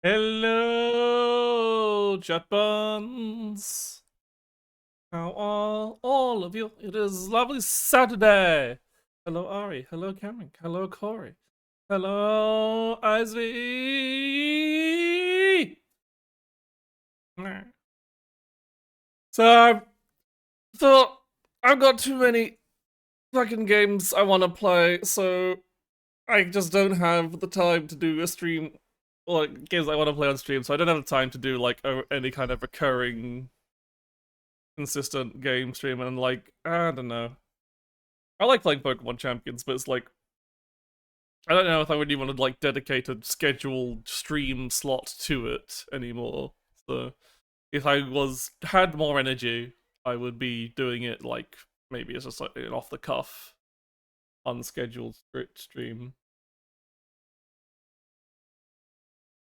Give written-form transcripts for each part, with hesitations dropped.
Hello, chat buns. How are all of you? It is lovely Saturday. Hello, Ari. Hello, Cameron. Hello, Corey. Hello, Izzy. So I thought I've got too many fucking games I want to play, so I just don't have the time to do a stream or games I want to play on stream. So I don't have the time to do like any kind of recurring consistent game stream, and like, I don't know. I like playing Pokemon Champions, but it's like, I don't know if I really want to like dedicate a scheduled stream slot to it anymore. So if I had more energy, I would be doing it like maybe it's just like an off the cuff, unscheduled stream.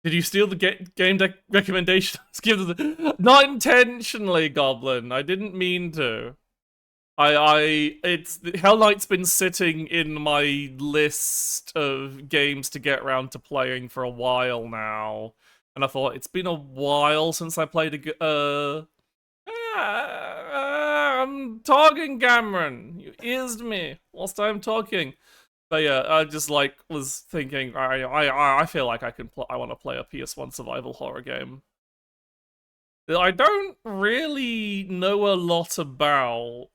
Did you steal the game deck recommendations? Not intentionally, Goblin. I didn't mean to. It's Hellnight's been sitting in my list of games to get around to playing for a while now, and I thought it's been a while since I played I'm talking, Cameron. You eased me whilst I'm talking. But yeah, I just like was thinking. I feel like I want to play a PS1 survival horror game that I don't really know a lot about.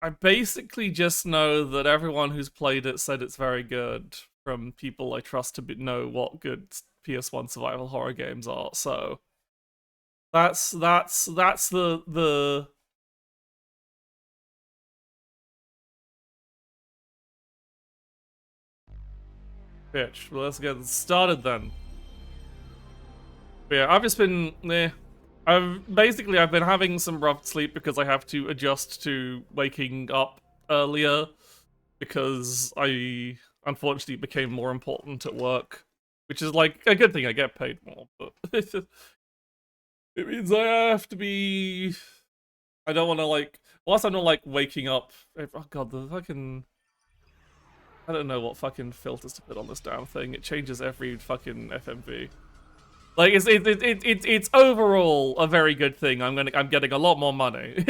I basically just know that everyone who's played it said it's very good from people I trust to know what good PS1 survival horror games are. So that's the pitch. Well, let's get started then. But yeah, I've just been I've been having some rough sleep because I have to adjust to waking up earlier because I unfortunately became more important at work, which is like a good thing. I get paid more, but it means I have to be. I don't want to like. Whilst I'm not like waking up. Oh god, the fucking. I don't know what fucking filters to put on this damn thing. It changes every fucking FMV. Like it's overall a very good thing. I'm getting a lot more money.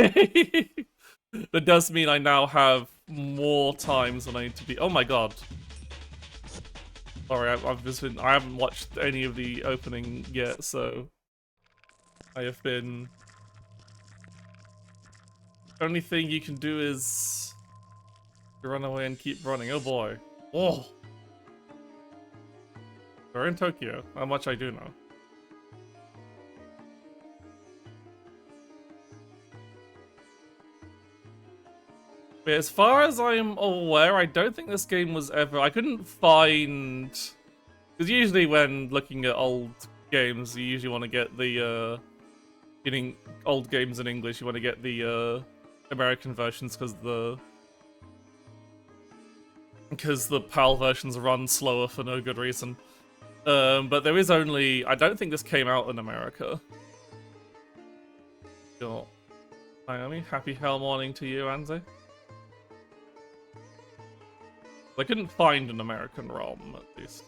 That does mean I now have more times when I need to be. Oh my god. Sorry, I haven't watched any of the opening yet, so I have been. Only thing you can do is run away and keep running. Oh boy. Oh. We're in Tokyo. How much I do know. But as far as I'm aware, I don't think this game was ever. I couldn't find. Because usually when looking at old games, you usually want to get the getting old games in English. You want to get the American versions because the PAL versions run slower for no good reason. But there is only. I don't think this came out in America. Sure. Naomi, happy hell morning to you, Anze. I couldn't find an American ROM, at least.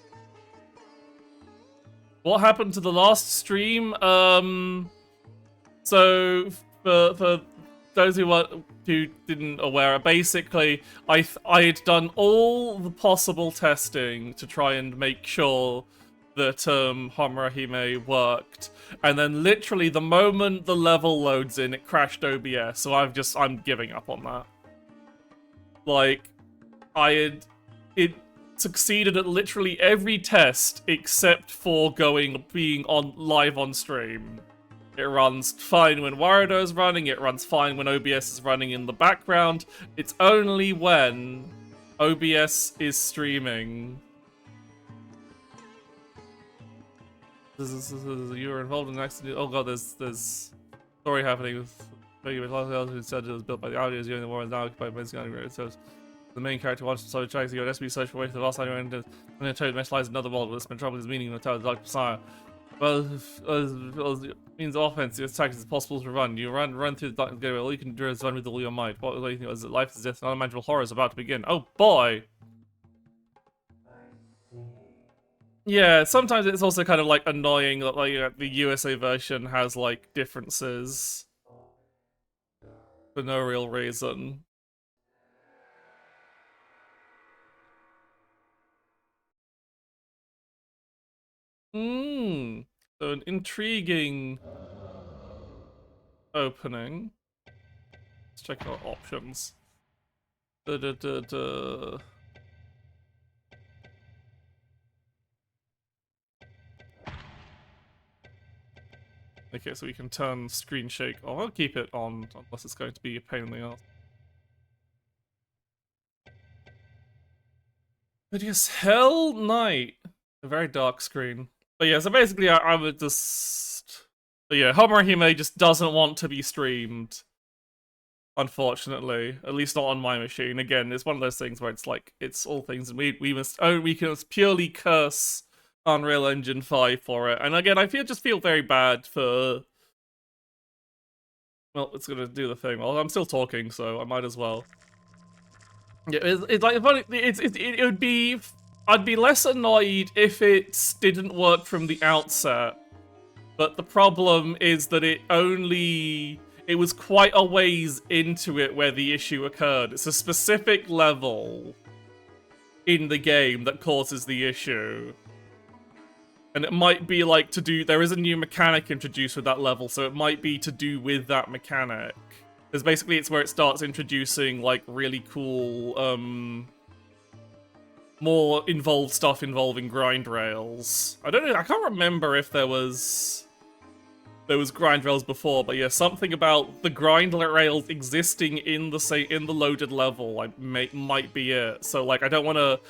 What happened to the last stream? So for those who didn't aware, basically I had done all the possible testing to try and make sure that Homurahime worked, and then literally the moment the level loads in, it crashed OBS. So I'm giving up on that. Like, it succeeded at literally every test except for being live on stream. It runs fine when Warudo is running, it runs fine when OBS is running in the background. It's only when OBS is streaming. You were involved in an accident. Oh god, there's story happening with who said it was built by the audios during the war and now occupied by the so the main character wants to try to go SB search for way to the last side and then toad mesh lies another world with this metropolis meaning of the tower Dark Messiah. Well, it means offense, it's attack is possible to run. You run through the darkness gateway, all you can do is run with all your might. What do you think was it? Life is death, and unimaginable horror is about to begin. Oh boy! Yeah, sometimes it's also kind of like annoying that like the USA version has like differences for no real reason. Hmm. So an intriguing opening. Let's check our options. Da, da, da, da. Okay, so we can turn screen shake. Oh, I'll keep it on unless it's going to be a pain in the ass. But yes, Hellnight. A very dark screen. But yeah, so basically I would just... But yeah, Homerahime just doesn't want to be streamed. Unfortunately. At least not on my machine. Again, it's one of those things where it's like, it's all things, and we can purely curse Unreal Engine 5 for it. And again, I just feel very bad for... Well, it's gonna do the thing. Well, I'm still talking, so I might as well. Yeah, it's like it would be. I'd be less annoyed if it didn't work from the outset, but the problem is that it was quite a ways into it where the issue occurred. It's a specific level in the game that causes the issue. And it might be like there is a new mechanic introduced with that level, so it might be to do with that mechanic. Because basically it's where it starts introducing like really cool, more involved stuff involving grind rails. I don't know, I can't remember if there was grind rails before, but yeah, something about the grind rails existing in the loaded level might be it. So like I don't want to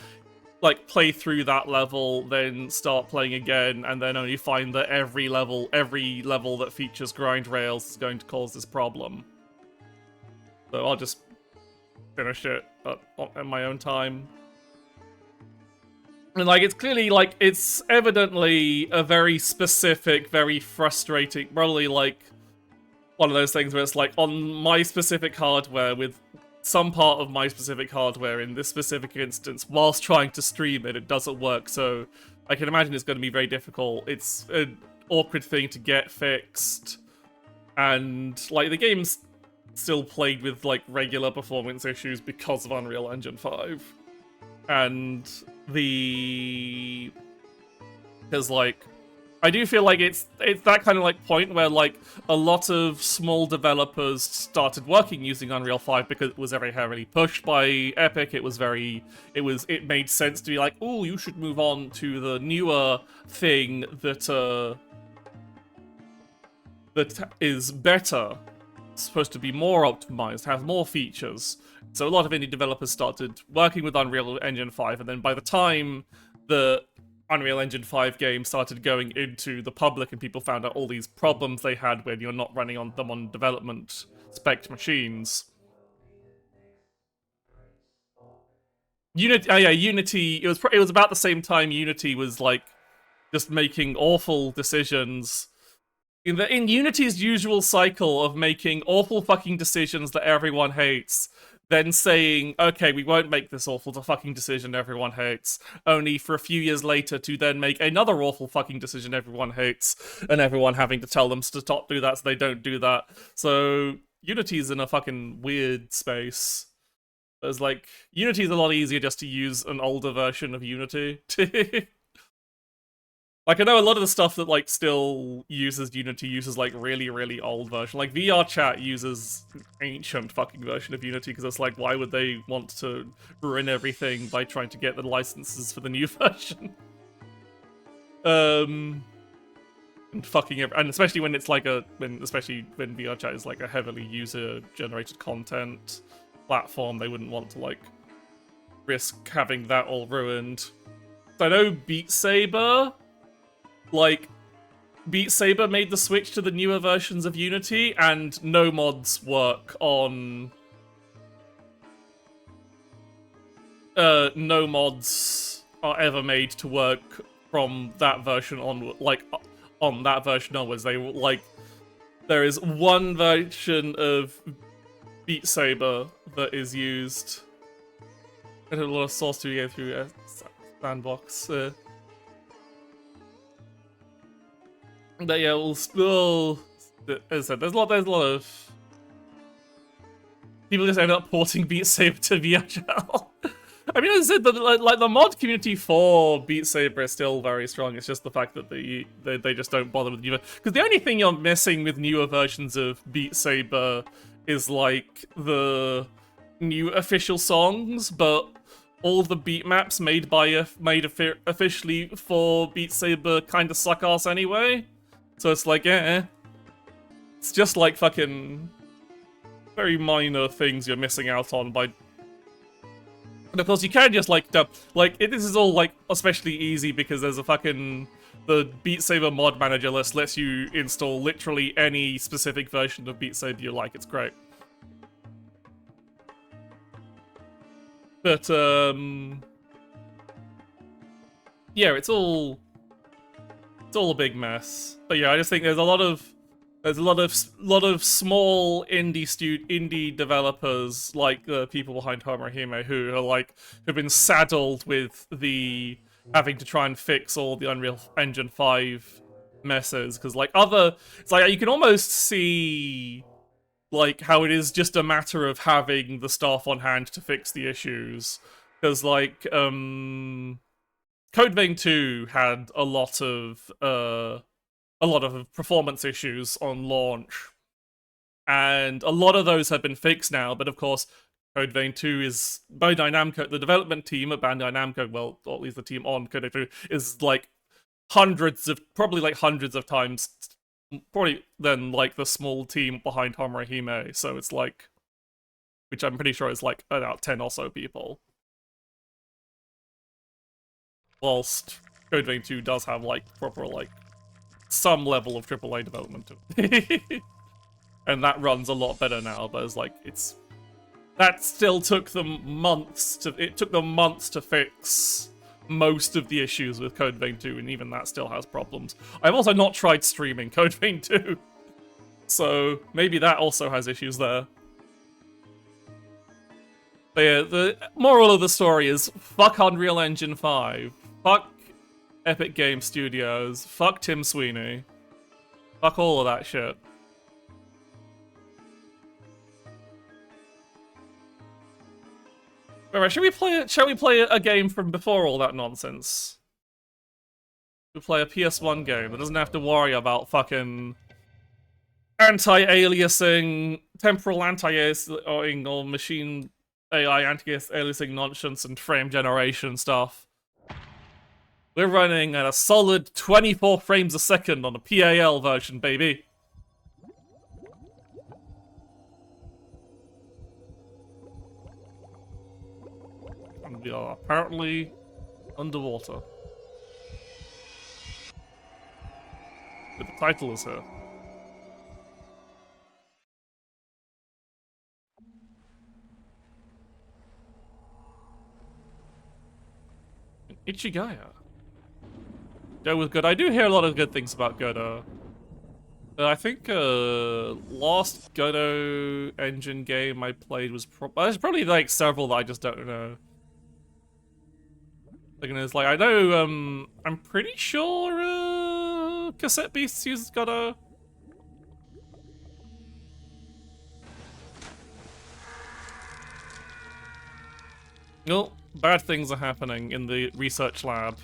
like play through that level, then start playing again, and then only find that every level that features grind rails is going to cause this problem. So I'll just finish it at my own time. And like it's clearly like it's evidently a very specific, very frustrating, probably like one of those things where it's like on my specific hardware with some part of my specific hardware in this specific instance, whilst trying to stream it, it doesn't work. So I can imagine it's going to be very difficult. It's an awkward thing to get fixed, and like the game's still played with like regular performance issues because of Unreal Engine 5, and because like I do feel like it's that kind of like point where like a lot of small developers started working using Unreal 5 because it was very heavily pushed by Epic. It made sense to be like, oh, you should move on to the newer thing that is better. It's supposed to be more optimized, have more features. So a lot of indie developers started working with Unreal Engine 5, and then by the time the Unreal Engine 5 game started going into the public and people found out all these problems they had when you're not running on them on development spec machines. Unity, it was about the same time Unity was like just making awful decisions. In Unity's usual cycle of making awful fucking decisions that everyone hates, then saying, okay, we won't make this awful fucking decision everyone hates, only for a few years later to then make another awful fucking decision everyone hates, and everyone having to tell them to stop do that so they don't do that. So Unity's in a fucking weird space. There's like, Unity's a lot easier just to use an older version of Unity. Like, I know a lot of the stuff that, like, still uses Unity uses, like, really, really old version. Like, VR Chat uses ancient fucking version of Unity, because it's like, why would they want to ruin everything by trying to get the licenses for the new version? And especially when it's like especially when VR Chat is, like, a heavily user-generated content platform, they wouldn't want to, like, risk having that all ruined. So I know Beat Saber... Like, Beat Saber made the switch to the newer versions of Unity, and no mods work on... no mods are ever made to work from that version on, like, on that version onwards. They, like, there is one version of Beat Saber that is used. I had a lot of source to go through Sandbox. But yeah, we'll still. As I said, there's a lot of people just end up porting Beat Saber to VHL. I mean, as I said, like the mod community for Beat Saber is still very strong. It's just the fact that they just don't bother with newer. Because the only thing you're missing with newer versions of Beat Saber is like the new official songs, but all the beat maps made officially for Beat Saber kind of suck ass anyway. So it's like, it's just like fucking very minor things you're missing out on by. And of course, you can just like this is all like especially easy because there's a fucking the Beat Saber mod manager list lets you install literally any specific version of Beat Saber you like. It's great. But yeah, it's all a big mess. But yeah, I just think there's a lot of small indie developers like the people behind Homerhime who are like who've been saddled with the having to try and fix all the Unreal Engine 5 messes because like it's like you can almost see like how it is just a matter of having the staff on hand to fix the issues because like Code Vein 2 had a lot of performance issues on launch, and a lot of those have been fixed now. But of course, Code Vein 2 is Bandai Namco. The development team at Bandai Namco, well, or at least the team on Code Vein 2, is like hundreds of times, probably than like the small team behind Homerhime. So it's like, which I'm pretty sure is like about 10 or so people. Whilst Code Vein 2 does have like proper like some level of AAA development, and that runs a lot better now. But it's like that still took them months to fix most of the issues with Code Vein 2, and even that still has problems. I've also not tried streaming Code Vein 2, so maybe that also has issues there. But yeah, the moral of the story is fuck Unreal Engine 5, fuck Epic Game Studios, fuck Tim Sweeney, fuck all of that shit. Alright, shall we play a game from before all that nonsense? We play a PS1 game that doesn't have to worry about fucking anti-aliasing, temporal anti-aliasing, or machine AI anti-aliasing nonsense and frame generation stuff. We're running at a solid 24 frames a second on a PAL version, baby. And we are apparently underwater. But the title is here. Ichigaya. Go with good. I do hear a lot of good things about Godot. I think last Godot engine game I played was there's probably like several that I just don't know. Like I know I'm pretty sure Cassette Beasts uses Godot. No, bad things are happening in the research lab.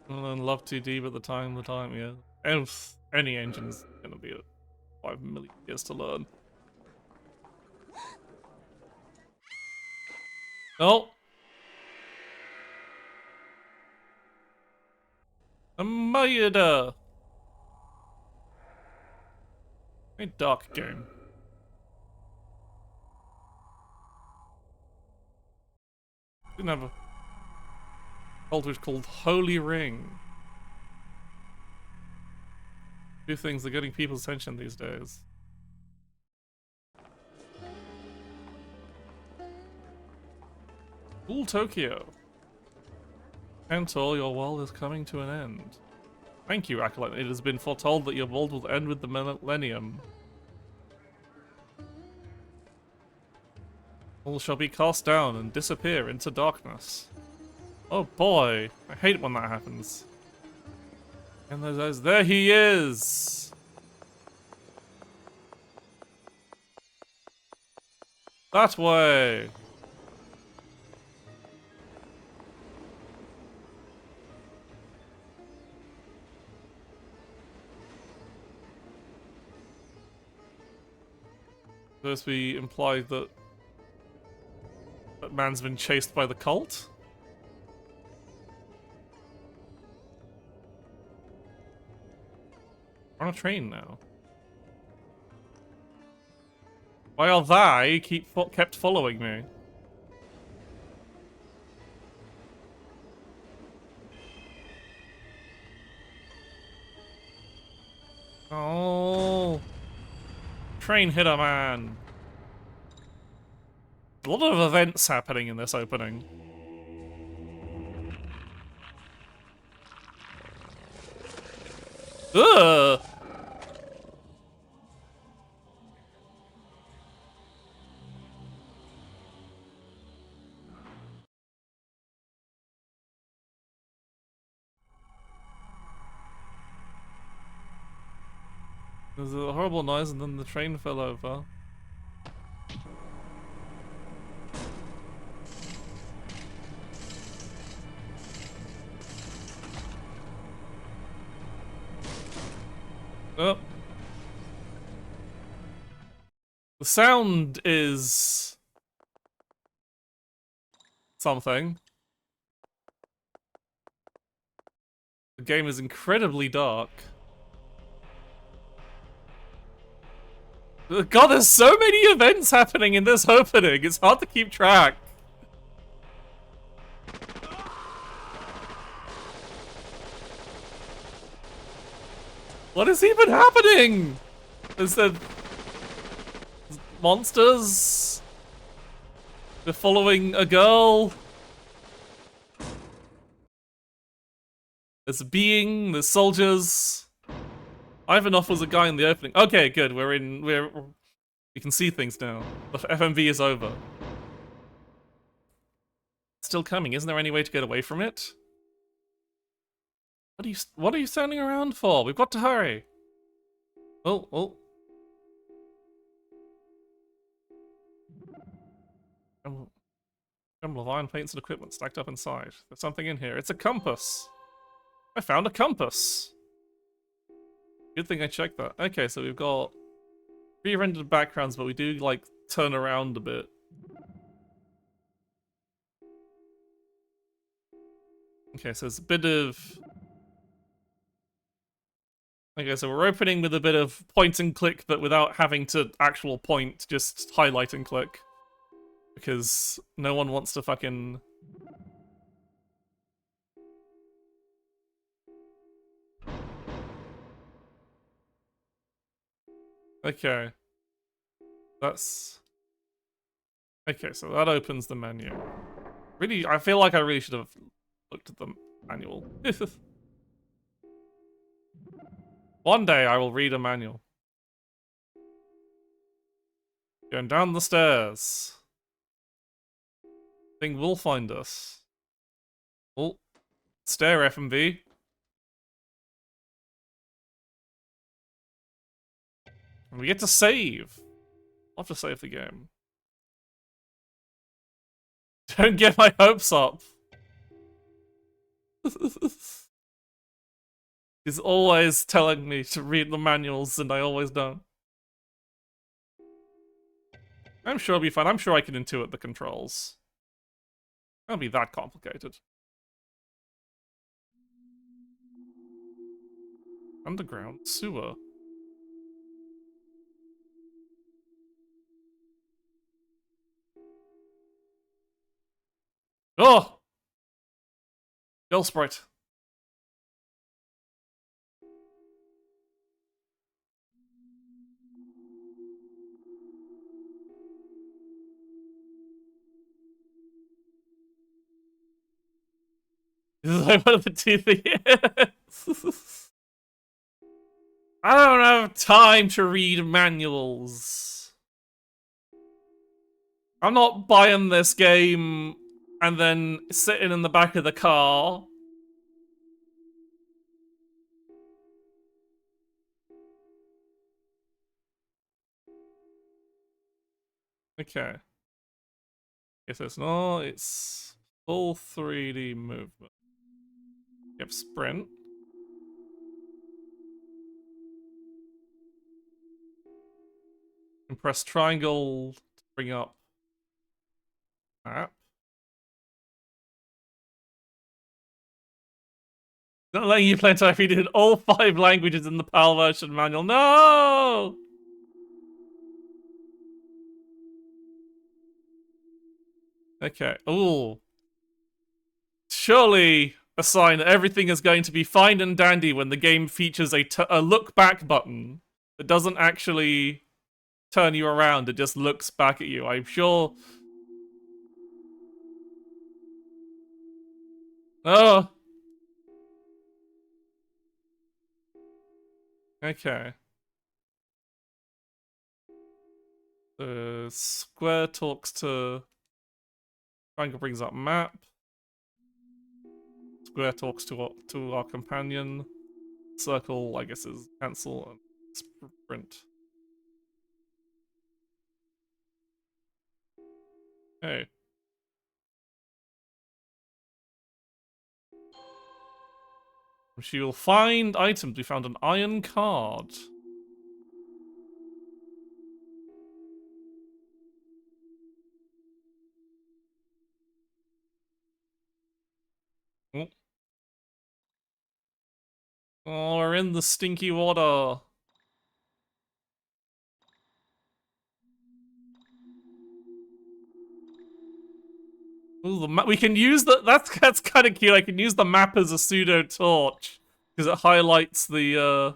And then love 2D, but the time, yeah. And any engine's gonna be 5 million years to learn. Oh! A murder! A dark game. Didn't have a culture called Holy Ring. Two things that are getting people's attention these days. Cool Tokyo. Mentor, your world is coming to an end. Thank you, Acolyte. It has been foretold that your world will end with the millennium. All shall be cast down and disappear into darkness. Oh boy, I hate when that happens. And there he is! That way! First we imply that man's been chased by the cult? We're on a train now. While they kept following me. Oh, train hit a man. A lot of events happening in this opening. Ugh! There's a horrible noise and then the train fell over. Oh. The sound is something. The game is incredibly dark. God, there's so many events happening in this opening, it's hard to keep track. What is even happening? Is there monsters? They're following a girl. There's a being, there's soldiers. Ivanov was a guy in the opening. Okay, good. We can see things now. The FMV is over. It's still coming. Isn't there any way to get away from it? What are you standing around for? We've got to hurry. Oh. Jumble of iron plates and equipment stacked up inside. There's something in here. It's a compass. I found a compass. Good thing I checked that. Okay, so we've got pre-rendered backgrounds, but we do, like, turn around a bit. Okay, so it's a bit of... Okay, so we're opening with a bit of point and click, but without having to actual point, just highlight and click. Because no one wants to fucking... Okay. That's... Okay, so that opens the menu. Really, I feel like I really should have looked at the manual. One day I will read a manual. Going down the stairs. Thing will find us. Oh, stair FMV. And we get to save. I'll have to save the game. Don't get my hopes up. He's always telling me to read the manuals and I always don't. I'm sure it'll be fun. I'm sure I can intuit the controls. It won't be that complicated. Underground sewer. Oh! Girl sprite. This is like one of the two things. I don't have time to read manuals. I'm not buying this game and then sitting in the back of the car. Okay. Guess it's not. It's full 3D movement. Yep, sprint. And press triangle to bring up map. Not letting you play until I feed in all 5 languages in the PAL version manual. No! Okay. Ooh. Surely a sign that everything is going to be fine and dandy when the game features a look back button that doesn't actually turn you around. It just looks back at you. I'm sure. Oh. Okay. The square talks to. Triangle brings up map. Square talks to our companion. Circle, I guess, is cancel and sprint. Okay. She will find items. We found an iron card. Oh, oh, we're in the stinky water. Ooh, we can use the. That's kind of cute. I can use the map as a pseudo torch because it highlights the.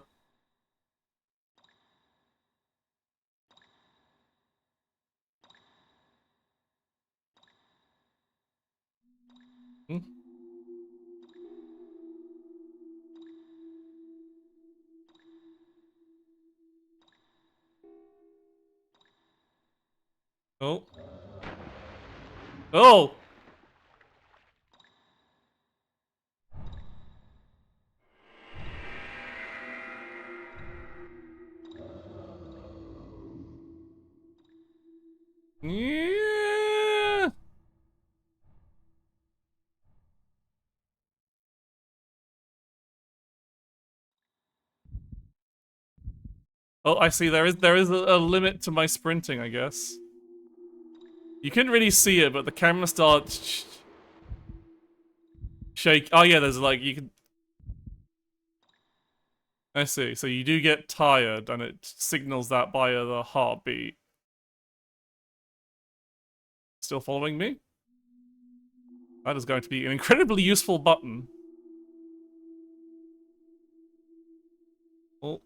Hmm? Oh. Oh. Yeah. Oh, I see. There is a limit to my sprinting, I guess. You couldn't really see it, but the camera starts shake. Oh yeah, there's like you can. I see. So you do get tired, and it signals that by the heartbeat. Still following me? That is going to be an incredibly useful button. Oh.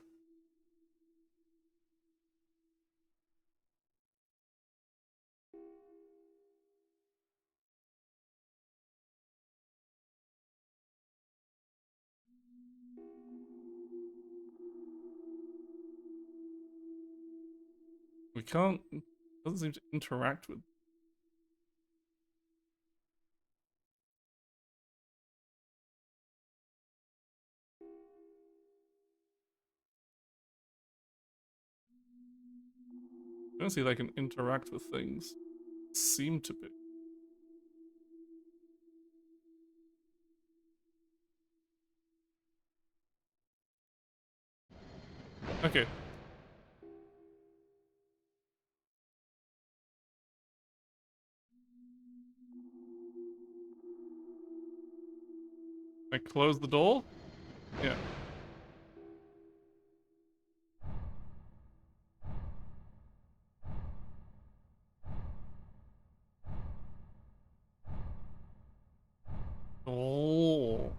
We can't. Doesn't seem to interact with. I don't see they can interact with things. Seem to be. Okay. I close the door? Yeah. Oh.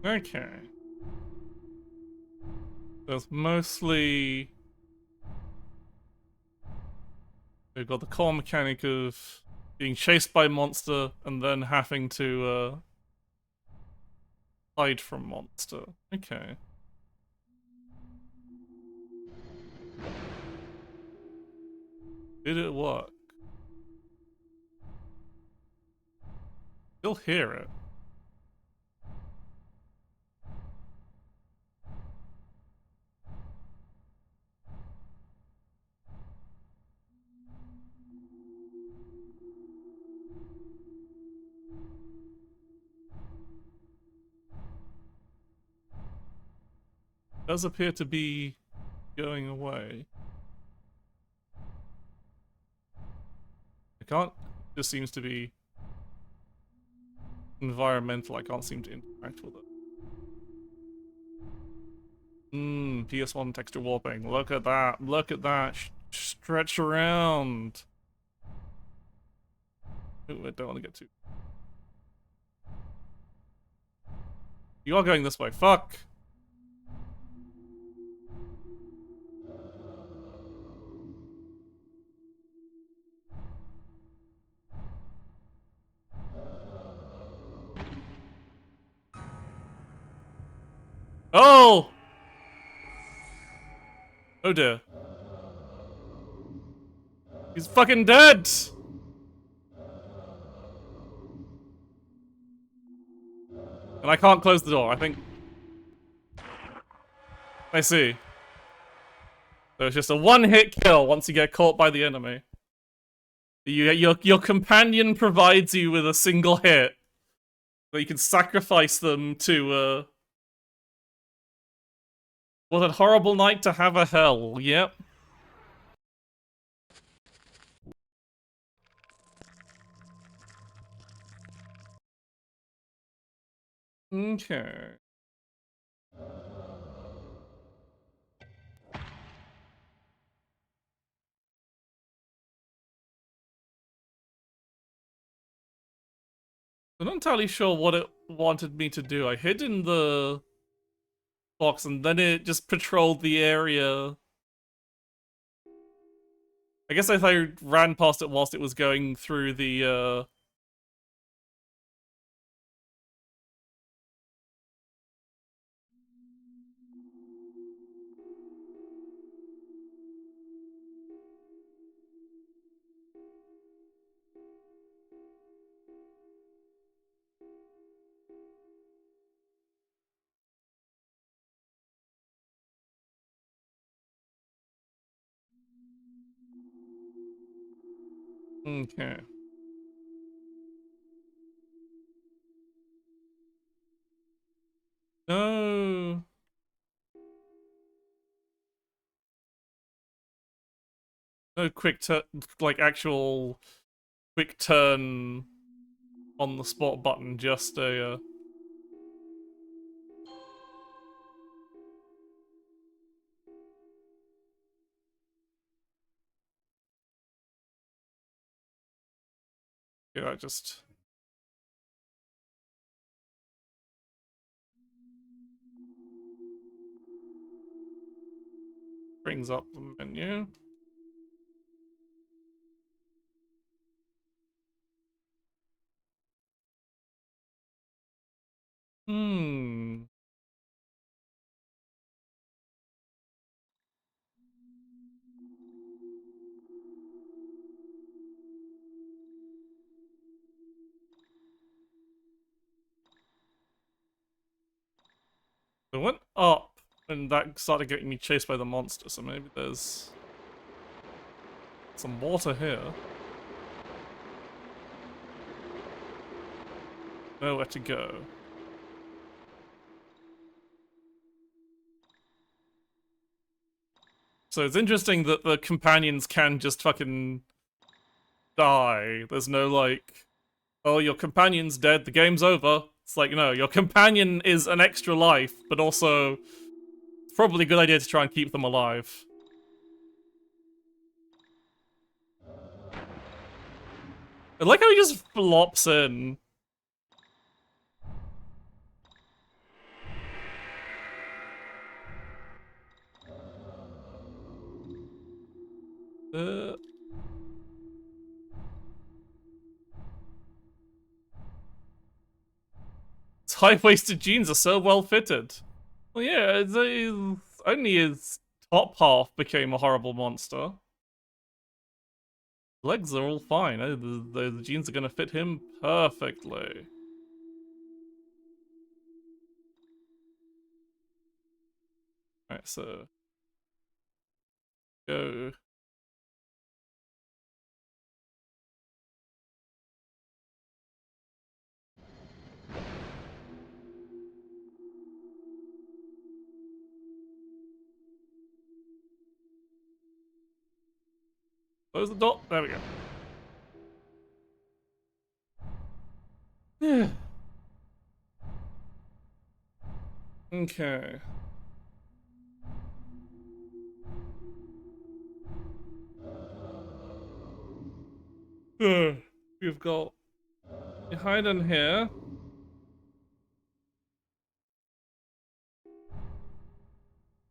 Okay. There's mostly... We've got the core mechanic of being chased by monster and then having to hide from monster. Okay. Did it work? Still hear it. Does appear to be going away. I can't. It just seems to be environmental. I can't seem to interact with it. PS1 texture warping. Look at that. Look at that. Stretch around. Ooh, I don't want to get too. You are going this way. Fuck. Oh! Oh dear. He's fucking dead! And I can't close the door, I think. I see. So it's just a one-hit kill once you get caught by the enemy. Your companion provides you with a single hit. So you can sacrifice them to, What a horrible night to have a hell, yep. Okay. I'm not entirely sure what it wanted me to do. I hid in the box and then it just patrolled the area. I guess I thought I ran past it whilst it was going through the, Okay. No. No quick turn, like actual quick turn on the spot button, just a, yeah, that just... brings up the menu. Hmm. So it went up, and that started getting me chased by the monster, so maybe there's some water here. Nowhere to go. So it's interesting that the companions can just fucking die. There's no like, oh, your companion's dead, the game's over. It's like, no, your companion is an extra life, but also it's probably a good idea to try and keep them alive. I like how he just flops in. His high-waisted jeans are so well fitted. Well, yeah, only his top half became a horrible monster. Legs are all fine. The jeans are gonna fit him perfectly. Alright, so go. Close the door. There we go. Okay. We've got you hide in here.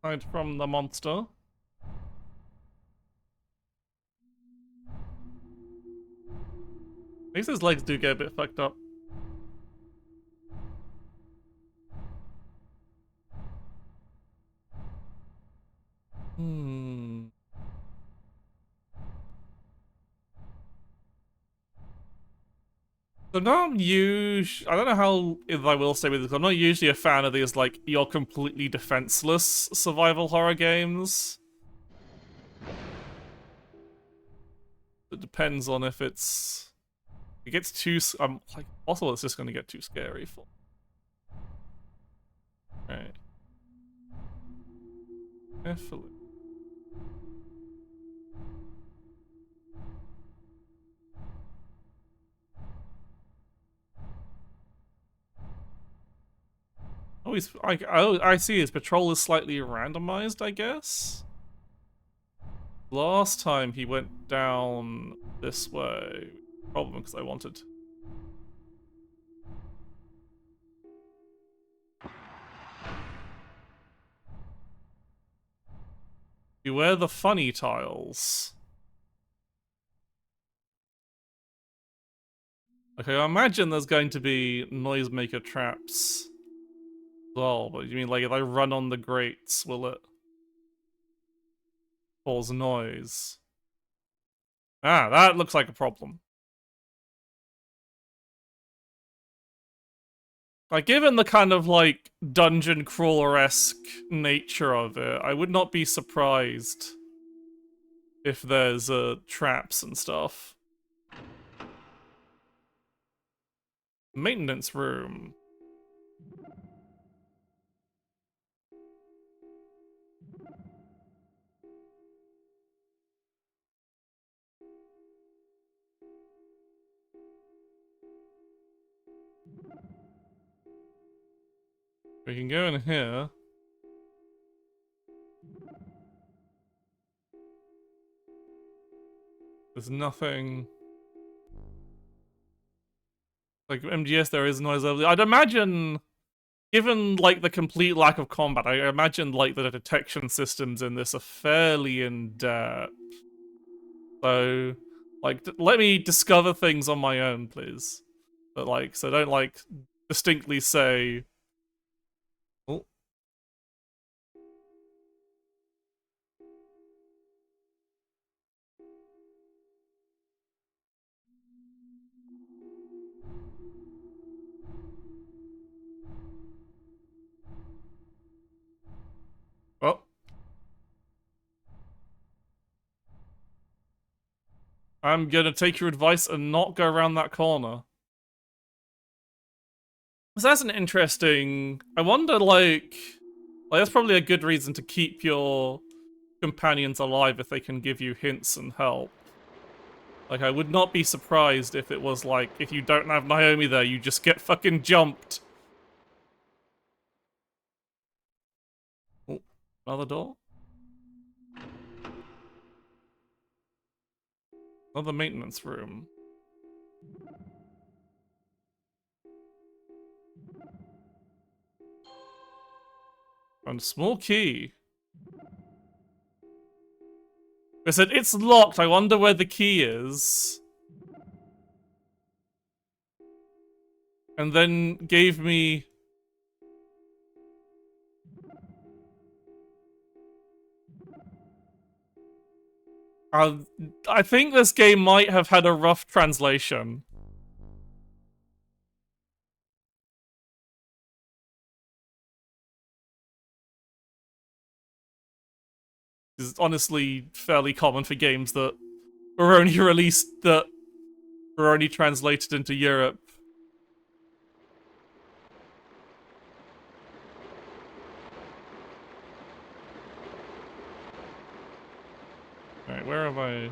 Hide from the monster. At least his legs do get a bit fucked up. Hmm. So not I don't know how if I will say with this. I'm not usually a fan of these like you're completely defenseless survival horror games. It depends on if it gets too. Like also it's just going to get too scary for. Right. Carefully. Oh, I see his patrol is slightly randomized, I guess. Last time he went down this way. Problem because I wanted. Beware the funny tiles. Okay, I imagine there's going to be noisemaker traps as well, but you mean like if I run on the grates, will it cause noise? Ah, that looks like a problem. Like, given the kind of like dungeon crawler-esque nature of it, I would not be surprised if there's traps and stuff. Maintenance room. We can go in here. There's nothing. Like MGS, there is noise over there. I'd imagine, given like the complete lack of combat, I imagine like the detection systems in this are fairly in depth. So, like, let me discover things on my own, please. But like, so don't like distinctly say. Oh, well, I'm gonna take your advice and not go around that corner. So that's an interesting. I wonder, like that's probably a good reason to keep your companions alive if they can give you hints and help. Like, I would not be surprised if it was like, if you don't have Naomi there, you just get fucking jumped. Oh, another door? Another maintenance room. And a small key. I said, it's locked, I wonder where the key is. And then gave me... I think this game might have had a rough translation. It's honestly fairly common for games that were only released, that were only translated into Europe. Alright, where am I?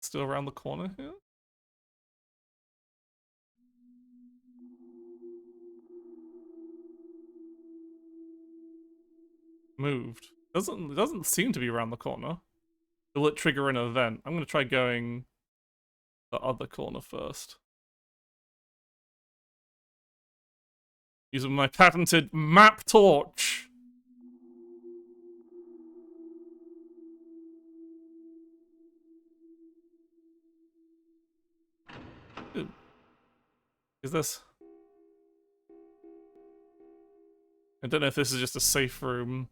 Still around the corner here? Moved. It doesn't seem to be around the corner. Will it trigger an event? I'm gonna try going the other corner first. Using my patented map torch. Ooh. Is this? I don't know if this is just a safe room.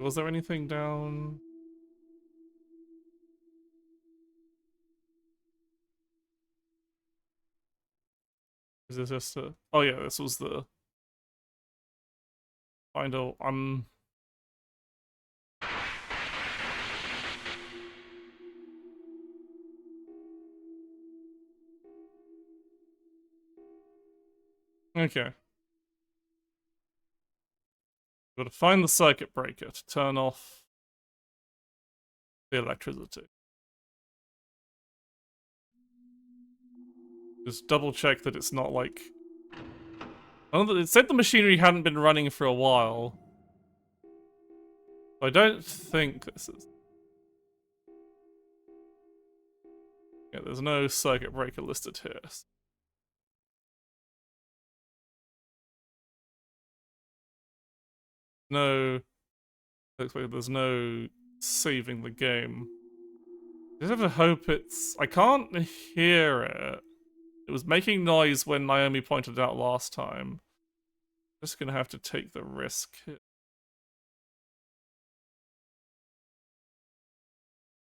Was there anything down? Is this just a... Oh yeah, this was the... final... Okay. Gotta find the circuit breaker to turn off the electricity. Just double check that it's not like... It said the machinery hadn't been running for a while. I don't think this is... Yeah, there's no circuit breaker listed here. No... Looks like there's no saving the game. I just have to hope it's... I can't hear it. It was making noise when Naomi pointed it out last time. Just gonna have to take the risk.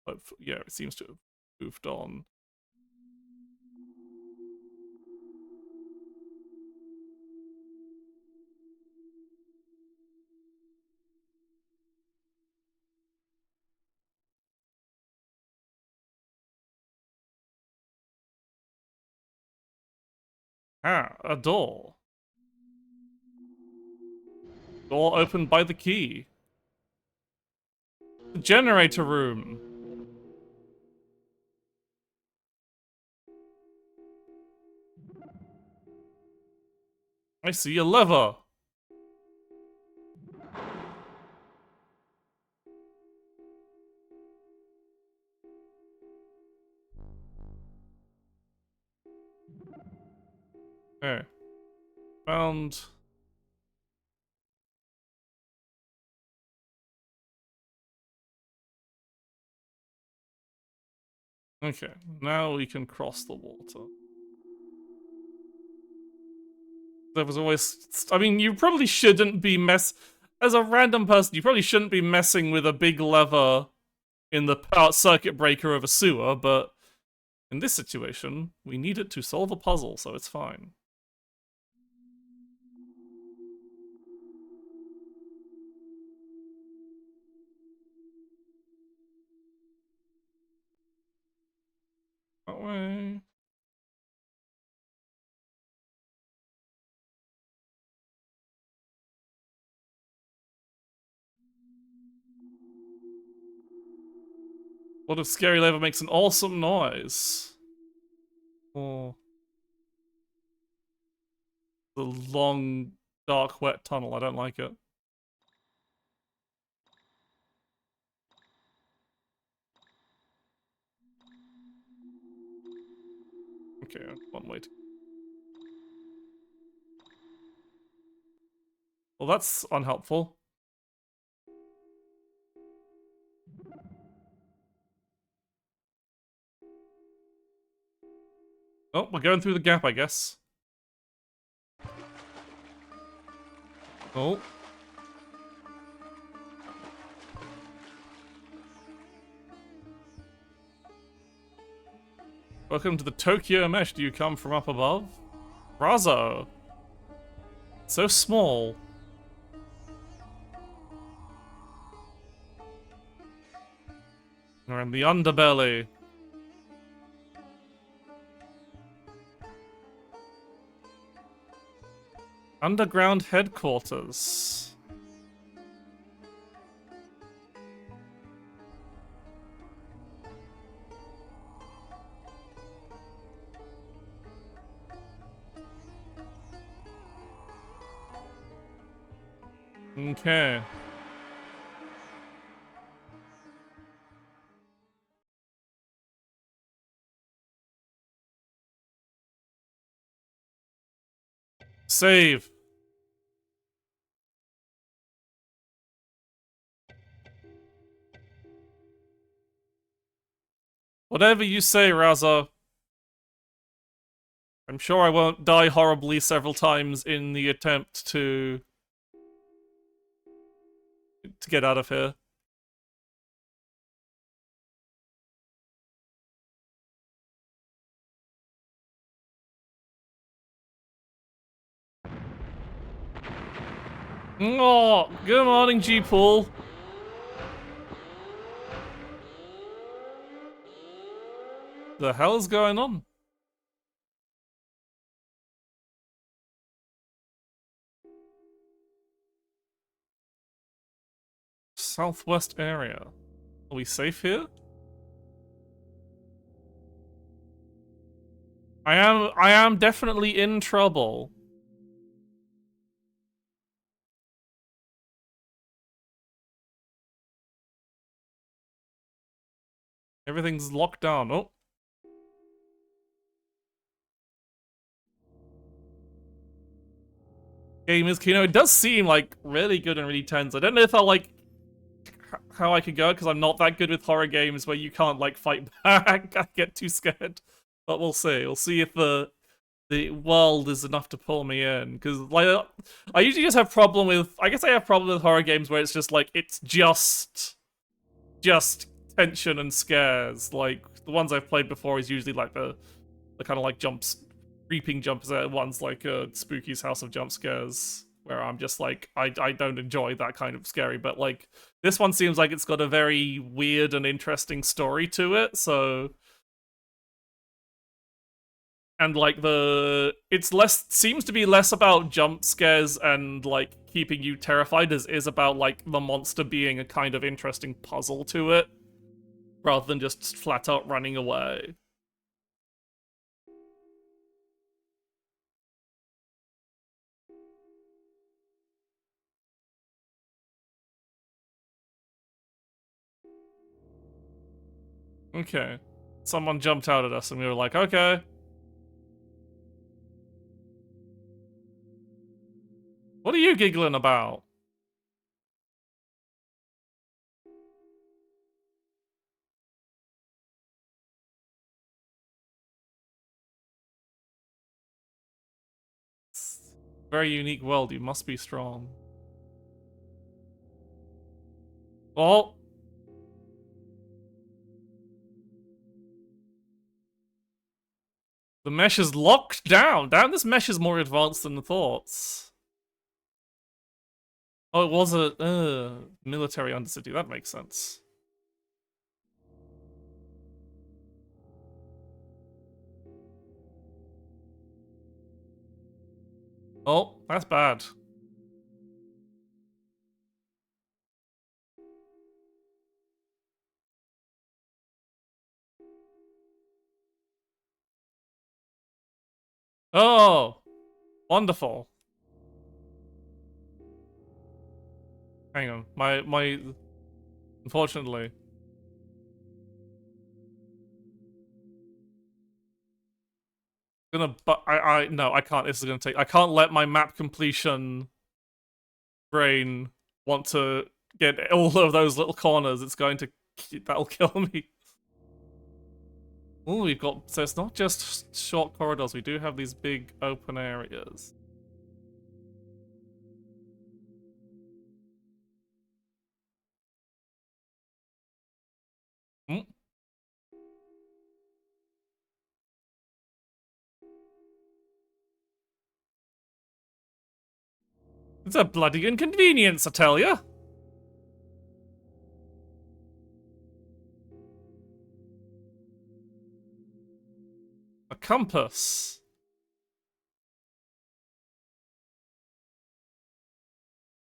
But yeah, it seems to have moved on. Ah, a door. Door opened by the key. The generator room. I see a lever. Okay. Found... Okay, now we can cross the water. There was always... I mean, you probably shouldn't be as a random person, you probably shouldn't be messing with a big lever in the circuit breaker of a sewer, but in this situation, we need it to solve a puzzle, so it's fine. That way... What if scary lava makes an awesome noise? Oh. The long, dark, wet tunnel. I don't like it. Okay, one way to... Well, that's unhelpful. Oh, we're going through the gap, I guess. Oh. Welcome to the Tokyo Mesh. Do you come from up above? Razo. So small. We're in the underbelly. Underground headquarters. Okay. Save. Whatever you say, Raza. I'm sure I won't die horribly several times in the attempt to get out of here. Oh, good morning, G-Pool. The hell's going on? Southwest area. Are we safe here? I am definitely in trouble. Everything's locked down. Oh. Game is Kino. It does seem like really good and really tense. I don't know if I'll like how I could go because I'm not that good with horror games where you can't like fight back. I get too scared. But we'll see. We'll see if the world is enough to pull me in. Because like I usually just have problem with I guess I have problem with horror games where it's just like it's just tension and scares. Like the ones I've played before is usually like the kind of like creeping jumps ones like Spooky's House of Jump Scares, where I'm just like I don't enjoy that kind of scary, but like this one seems like it's got a very weird and interesting story to it, so and like it's less seems to be less about jump scares and like keeping you terrified as is about like the monster being a kind of interesting puzzle to it rather than just flat out running away. Okay. Someone jumped out at us and we were like, okay. What are you giggling about? Very unique world, you must be strong. Well, the mesh is locked down. Damn, this mesh is more advanced than the thoughts. Oh, it was a military undercity. That makes sense. Oh, that's bad. Oh, wonderful. Hang on, unfortunately. But no, I can't. This is gonna take. I can't let my map completion brain want to get all of those little corners. It's going to that'll kill me. Oh, we've got so it's not just short corridors. We do have these big open areas. Hmm. It's a bloody inconvenience, I tell you. A compass.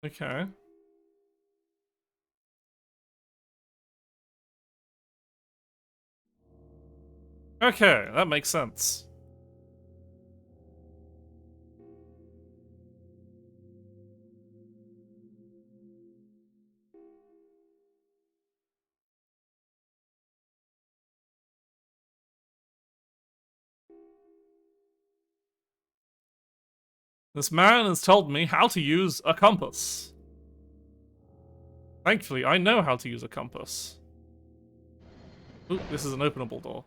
Okay. Okay, that makes sense. This man has told me how to use a compass. Thankfully, I know how to use a compass. Ooh, this is an openable door.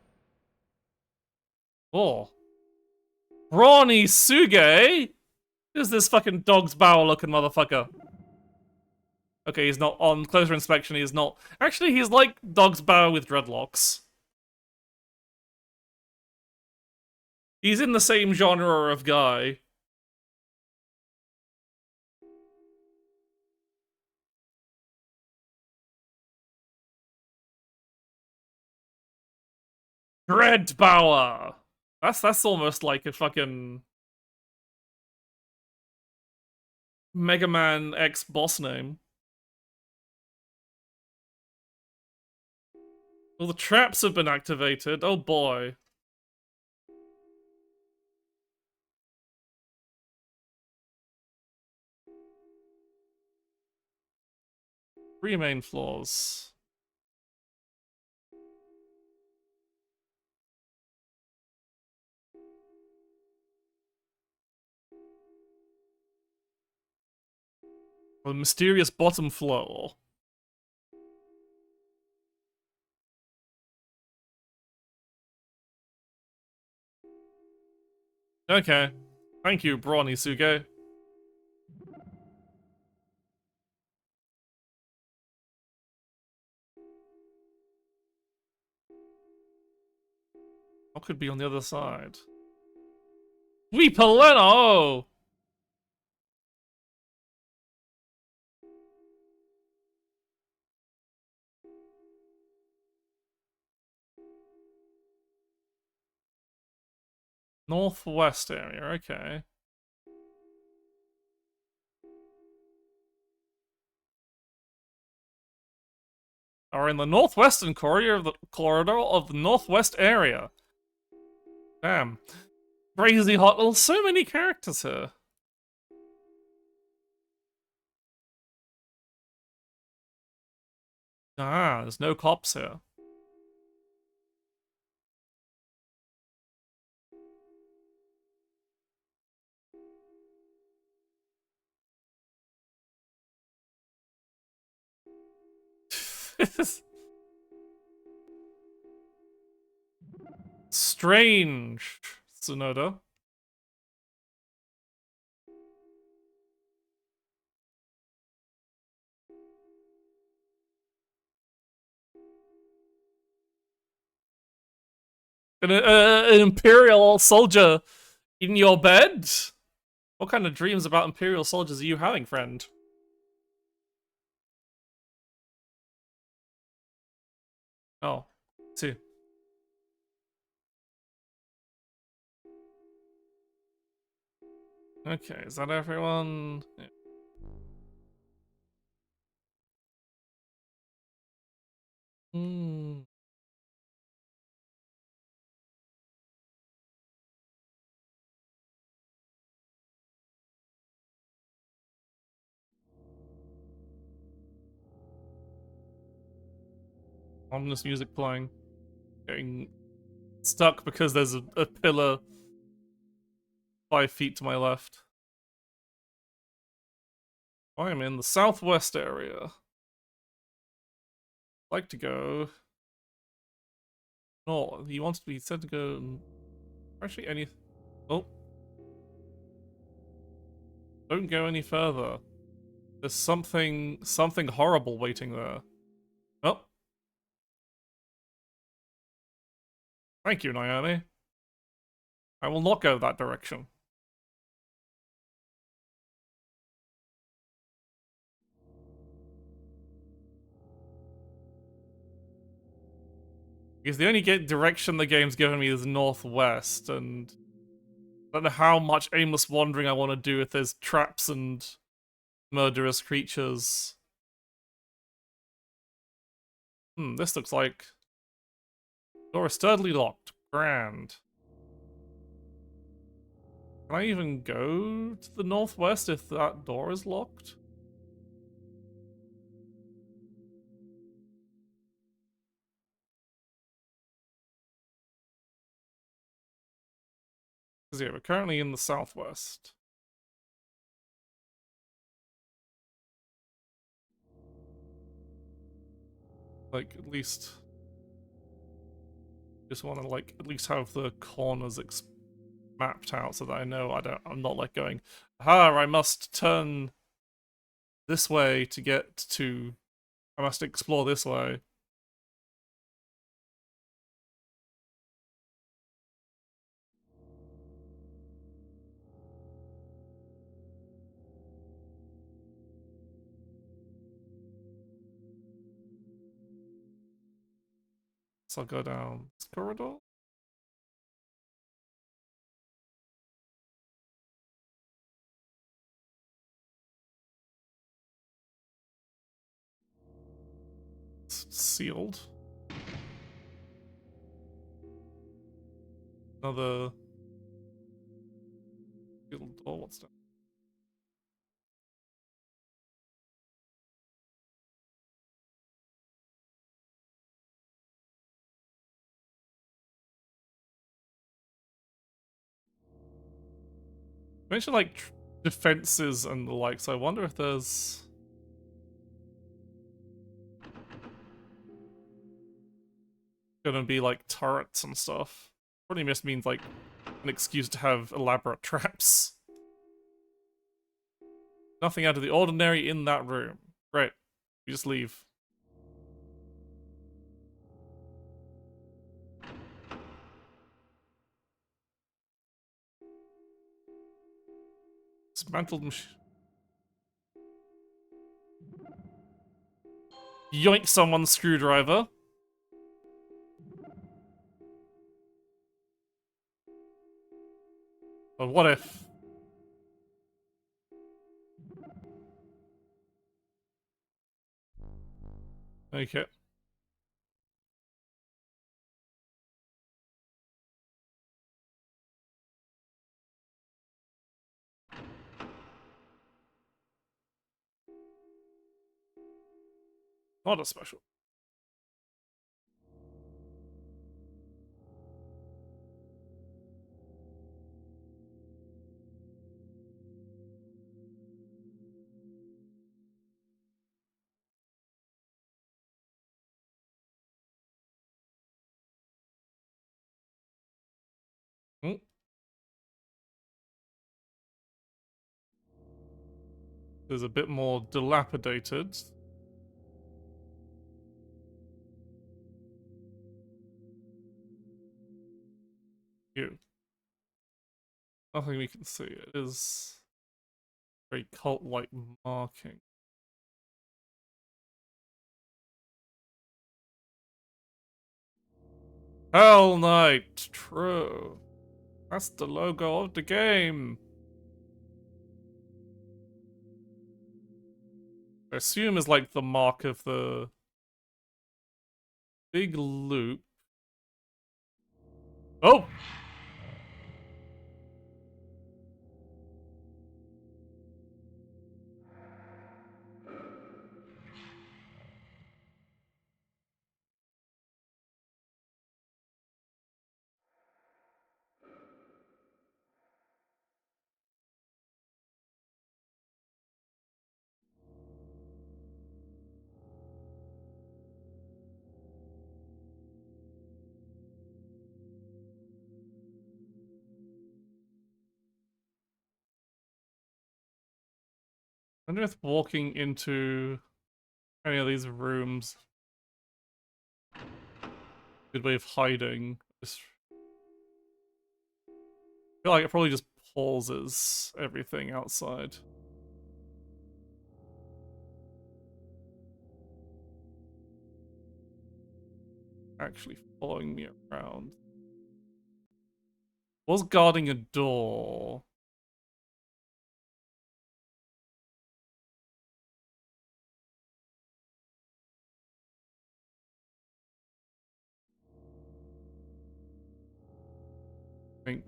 Oh. Brawny Suge? Who's this fucking dog's bower looking motherfucker? Okay, he's not on closer inspection, he is not. Actually, he's like dog's bower with dreadlocks. He's in the same genre of guy. Dreadbauer! That's almost like a fucking Mega Man X boss name. Well, the traps have been activated. Oh boy. 3 main floors. A mysterious bottom floor. Okay. Thank you, Brawny Suge. What could be on the other side? Weepaleno! Northwest area, okay. Are in the northwestern corridor of the northwest area. Damn. Crazy hot. Well, so many characters here. Ah, there's no cops here. Strange, Tsunoda. An Imperial soldier in your bed? What kind of dreams about Imperial soldiers are you having, friend? Oh, two. Okay, is that everyone? Yeah. Hmm. Ominous music playing. Getting stuck because there's a pillar 5 feet to my left. I am in the southwest area. I'd like to go. No, he wants to be said to go. Actually, any. Oh. Don't go any further. There's something horrible waiting there. Oh. Thank you, Naomi. I will not go that direction. Because the only direction the game's given me is northwest, and I don't know how much aimless wandering I want to do if there's traps and murderous creatures. This looks like... Door is sturdily locked. Grand. Can I even go to the northwest if that door is locked? Because yeah, we're currently in the southwest. Like, at least... Just want to, like, at least have the corners mapped out so that I know I'm not, like, going, I must turn this way to get to... I must explore this way. So I'll go down this corridor. It's sealed. Another sealed door. What's that? Mention like defenses and the like, so I wonder if there's gonna be like turrets and stuff. Probably just means like an excuse to have elaborate traps. Nothing out of the ordinary in that room. Right. We just leave. Dismantled machine. Yoink someone's screwdriver. But what if? Okay. Not a special. Hmm. There's a bit more dilapidated. You. Nothing we can see. It is very cult-like marking. Hellnight, true. That's the logo of the game. I assume is like the mark of the big loop. Oh! wonder if walking into any of these rooms good way of hiding. Just feel like it probably just pauses everything outside. Actually following me around. Was guarding a door. I think.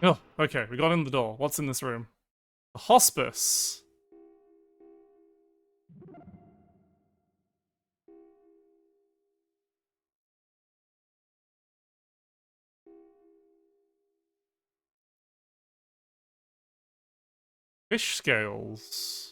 Oh, okay, we got in the door. What's in this room? A hospice. Fish scales.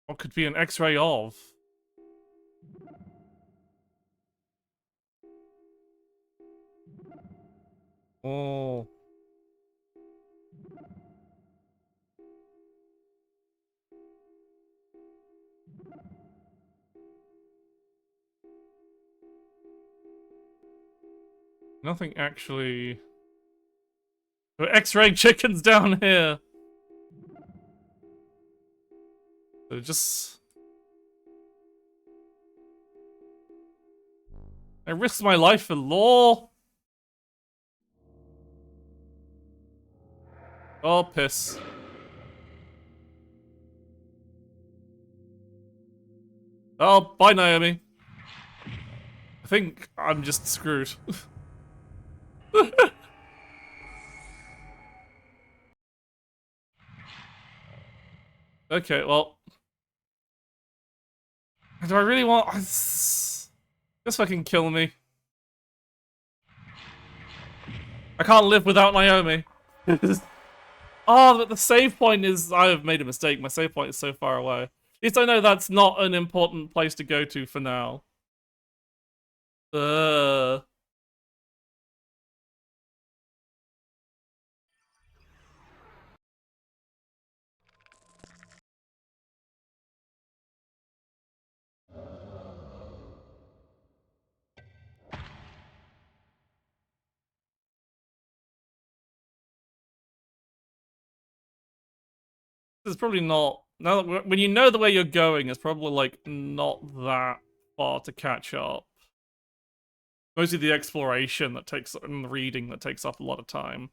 What could be an X-ray of? Oh. Nothing actually... There are X-ray chickens down here! They're just... I risked my life for law! Oh, piss. Oh, bye, Naomi. I think I'm just screwed. Okay, well... Do I really want... Just fucking kill me. I can't live without Naomi. Oh, but the save point is... I have made a mistake. My save point is so far away. At least I know that's not an important place to go to for now. It's probably not... Now that when you know the way you're going, it's probably, like, not that far to catch up. Mostly the exploration that takes... and the reading that takes up a lot of time.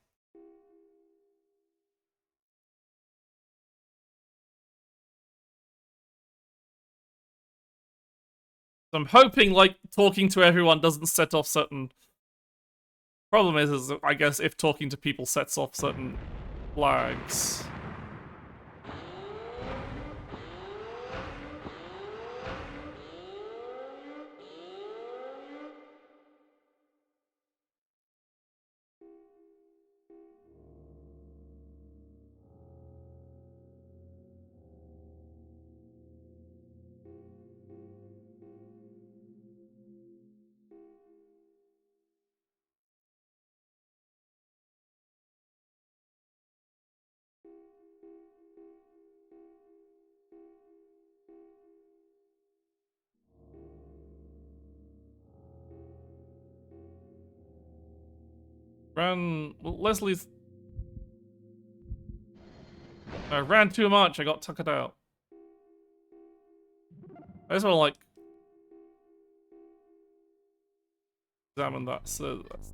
So I'm hoping, like, talking to everyone doesn't set off certain... Problem is, I guess, if talking to people sets off certain flags. Well, Leslie's... I ran too much, I got tuckered out. I just want to, like... examine that, so that's...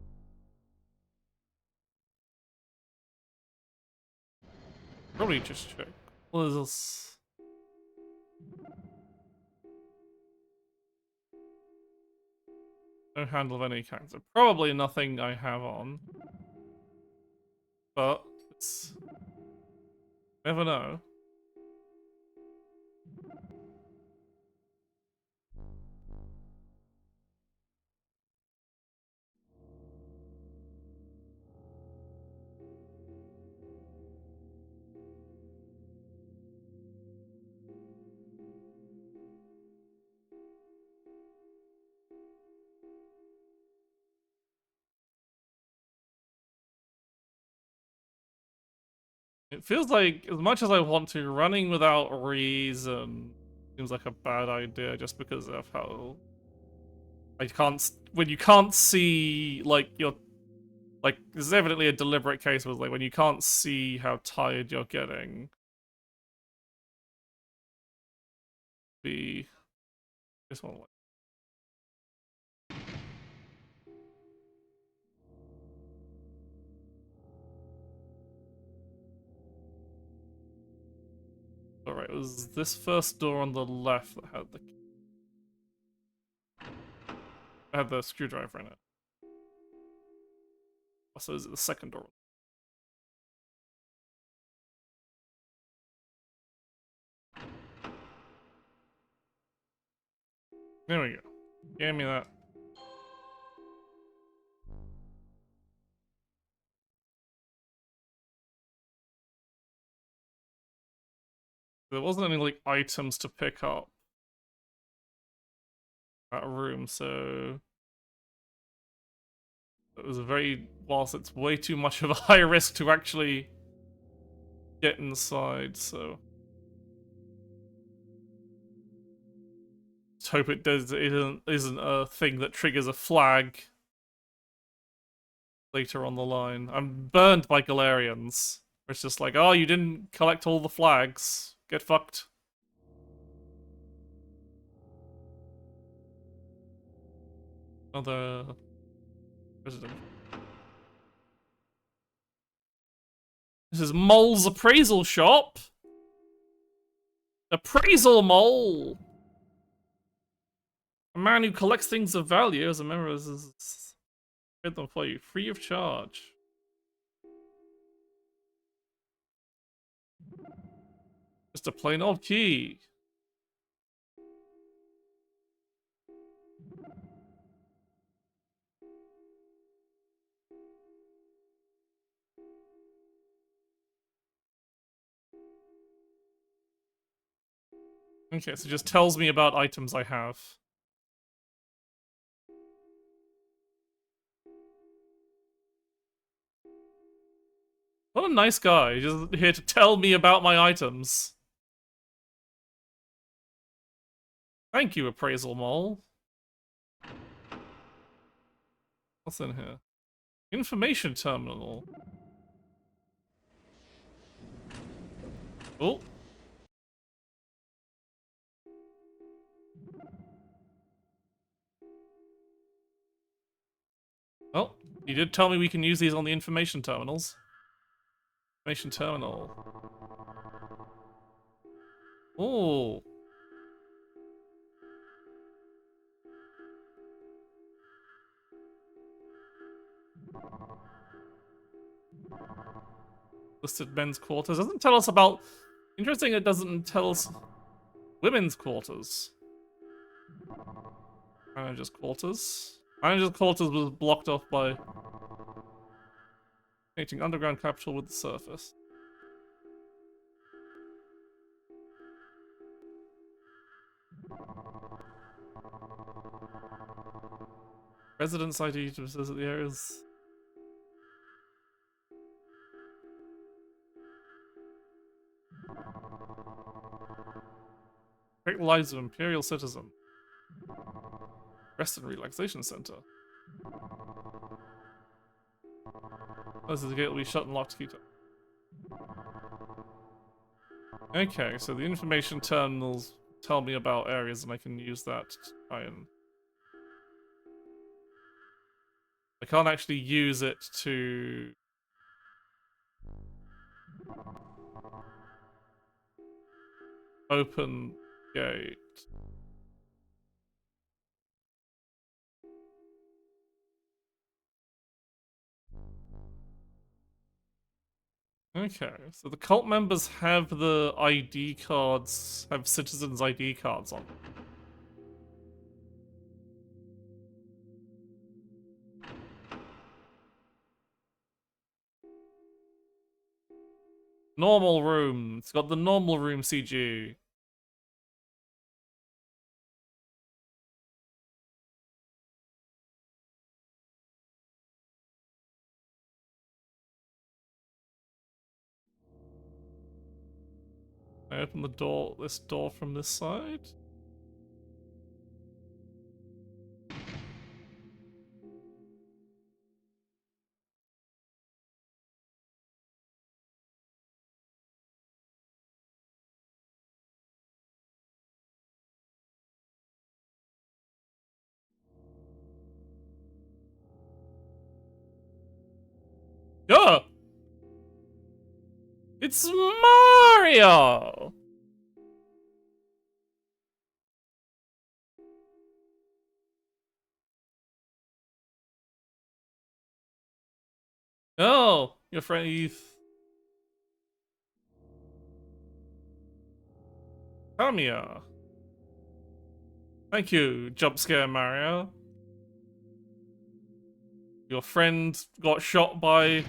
Probably just check What is this? No handle of any character. Probably nothing I have on. But it's never know. It feels like, as much as I want to, running without reason seems like a bad idea just because of how I can't, when you can't see, like, your, like, this is evidently a deliberate case with, like, when you can't see how tired you're getting. This one. Alright, it was this first door on the left that had the screwdriver in it. Also, is it the second door? There we go. Give me that. There wasn't any, like, items to pick up that room, so it was a very, whilst it's way too much of a high risk to actually get inside, so let's hope it isn't a thing that triggers a flag later on the line. I'm burned by Galarians. It's just like, oh, you didn't collect all the flags. Get fucked. Another resident. This is Mole's appraisal shop. Appraisal Mole. A man who collects things of value as a member of his... Get them for you, free of charge. Just a plain old key. Okay, so it just tells me about items I have. What a nice guy, just here to tell me about my items. Thank you, Appraisal Mole. What's in here? Information terminal. Oh. Well, you did tell me we can use these on the information terminals. Information terminal. Oh. Listed men's quarters. Doesn't tell us about... Interesting, it doesn't tell us women's quarters. Manager's quarters. Manager's quarters was blocked off by connecting underground capital with the surface. Residence ID to visit the areas. Great lives of Imperial citizen. Rest and relaxation center. This is the gate will be shut and locked to keep it. Okay, so the information terminals tell me about areas and I can use that to try and... I can't actually use it to... Open gate. Okay, so the cult members have the ID cards, have citizens' ID cards on. Normal room. It's got the normal room CG. I open the door, this door from this side. Yeah! It's Mario! Oh, your friend Heath. Tamiya. Thank you, jump scare Mario. Your friend got shot by...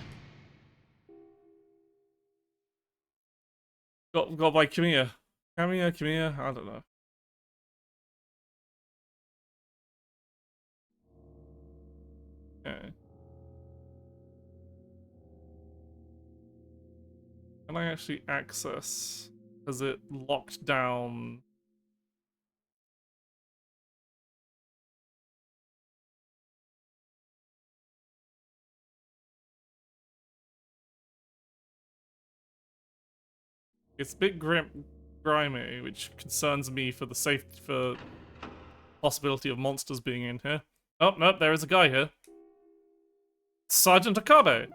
Got by Kamiya. Kamiya? I don't know. Okay. Can I actually access? Is it locked down? It's a bit grimy, which concerns me for the safety, for possibility of monsters being in here. Oh, no, there is a guy here. Sergeant Akabe.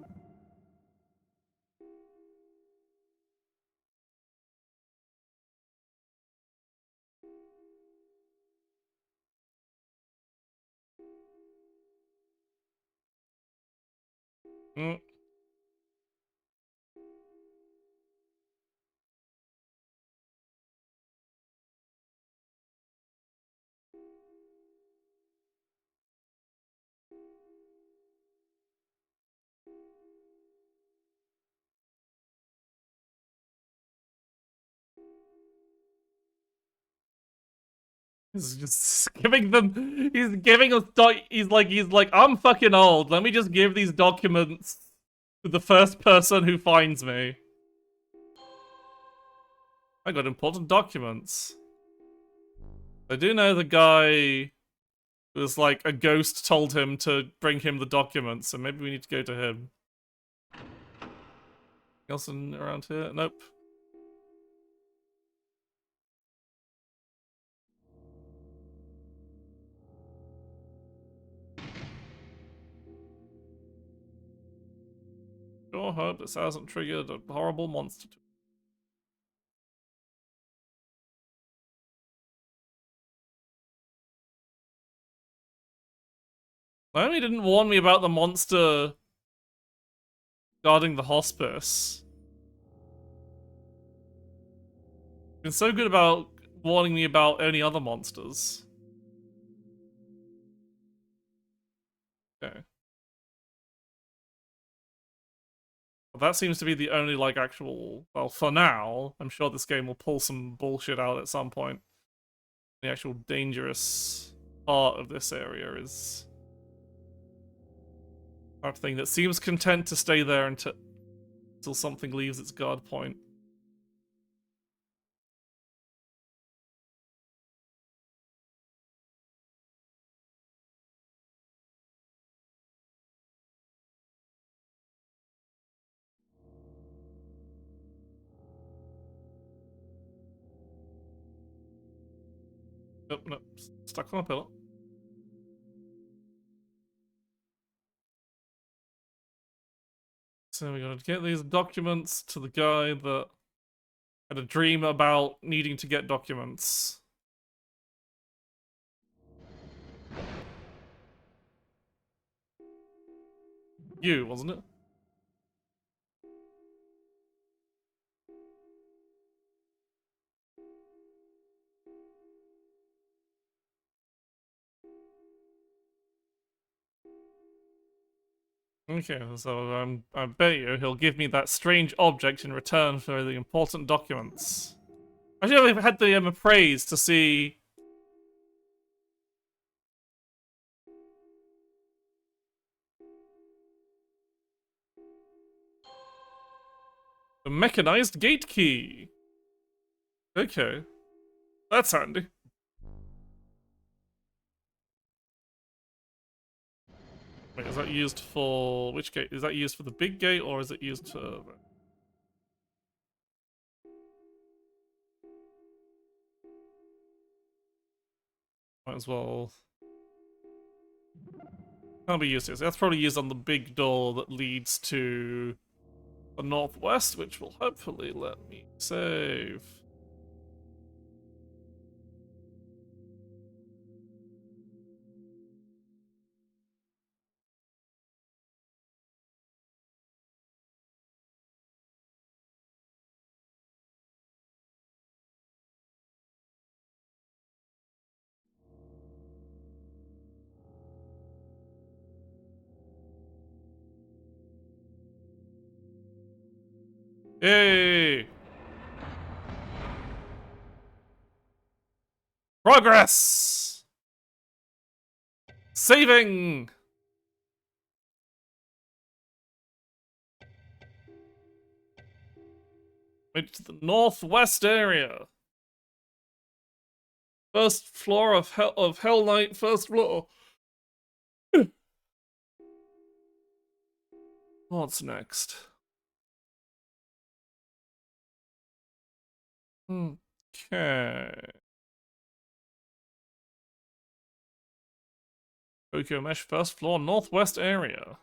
Mm. He's just giving them. He's giving us. He's like. I'm fucking old. Let me just give these documents to the first person who finds me. I got important documents. I do know the guy was like a ghost told him to bring him the documents, so maybe we need to go to him. Else around here? Nope. Sure hope this hasn't triggered a horrible monster. Naomi didn't warn me about the monster guarding the hospice. Been so good about warning me about any other monsters. Okay. Well, that seems to be the only, like, actual... Well, for now, I'm sure this game will pull some bullshit out at some point. The actual dangerous part of this area is... that thing that seems content to stay there until something leaves its guard point. Nope, nope. Stuck on a pillar. So we gotta get these documents to the guy that Had a dream about needing to get documents. You, wasn't it? Okay, so I bet you he'll give me that strange object in return for the important documents. I should have had the appraise to see. The mechanized gate key. Okay, that's handy. Wait, is that used for which gate? Is that used for the big gate or is it used for? Might as well. Can't be used here. So that's probably used on the big door that leads to the northwest, which will hopefully let me save. Yay! Progress! Saving! Wait to the northwest area. First floor of Hellnight, first floor. What's next? Okay. Tokyo Mesh, first floor, northwest area.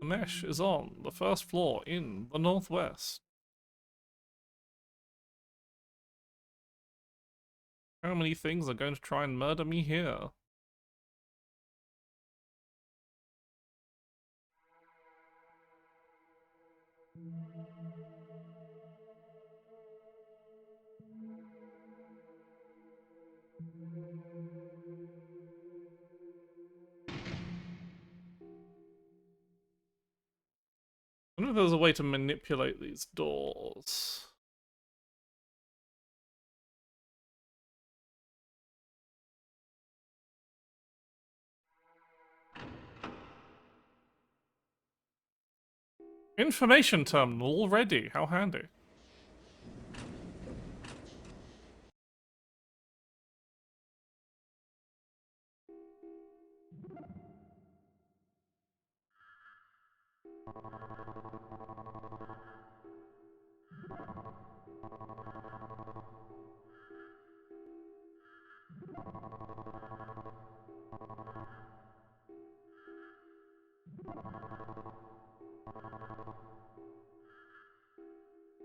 The mesh is on the first floor in the northwest. How many things are going to try and murder me here? I wonder if there's a way to manipulate these doors. Information terminal already. How handy.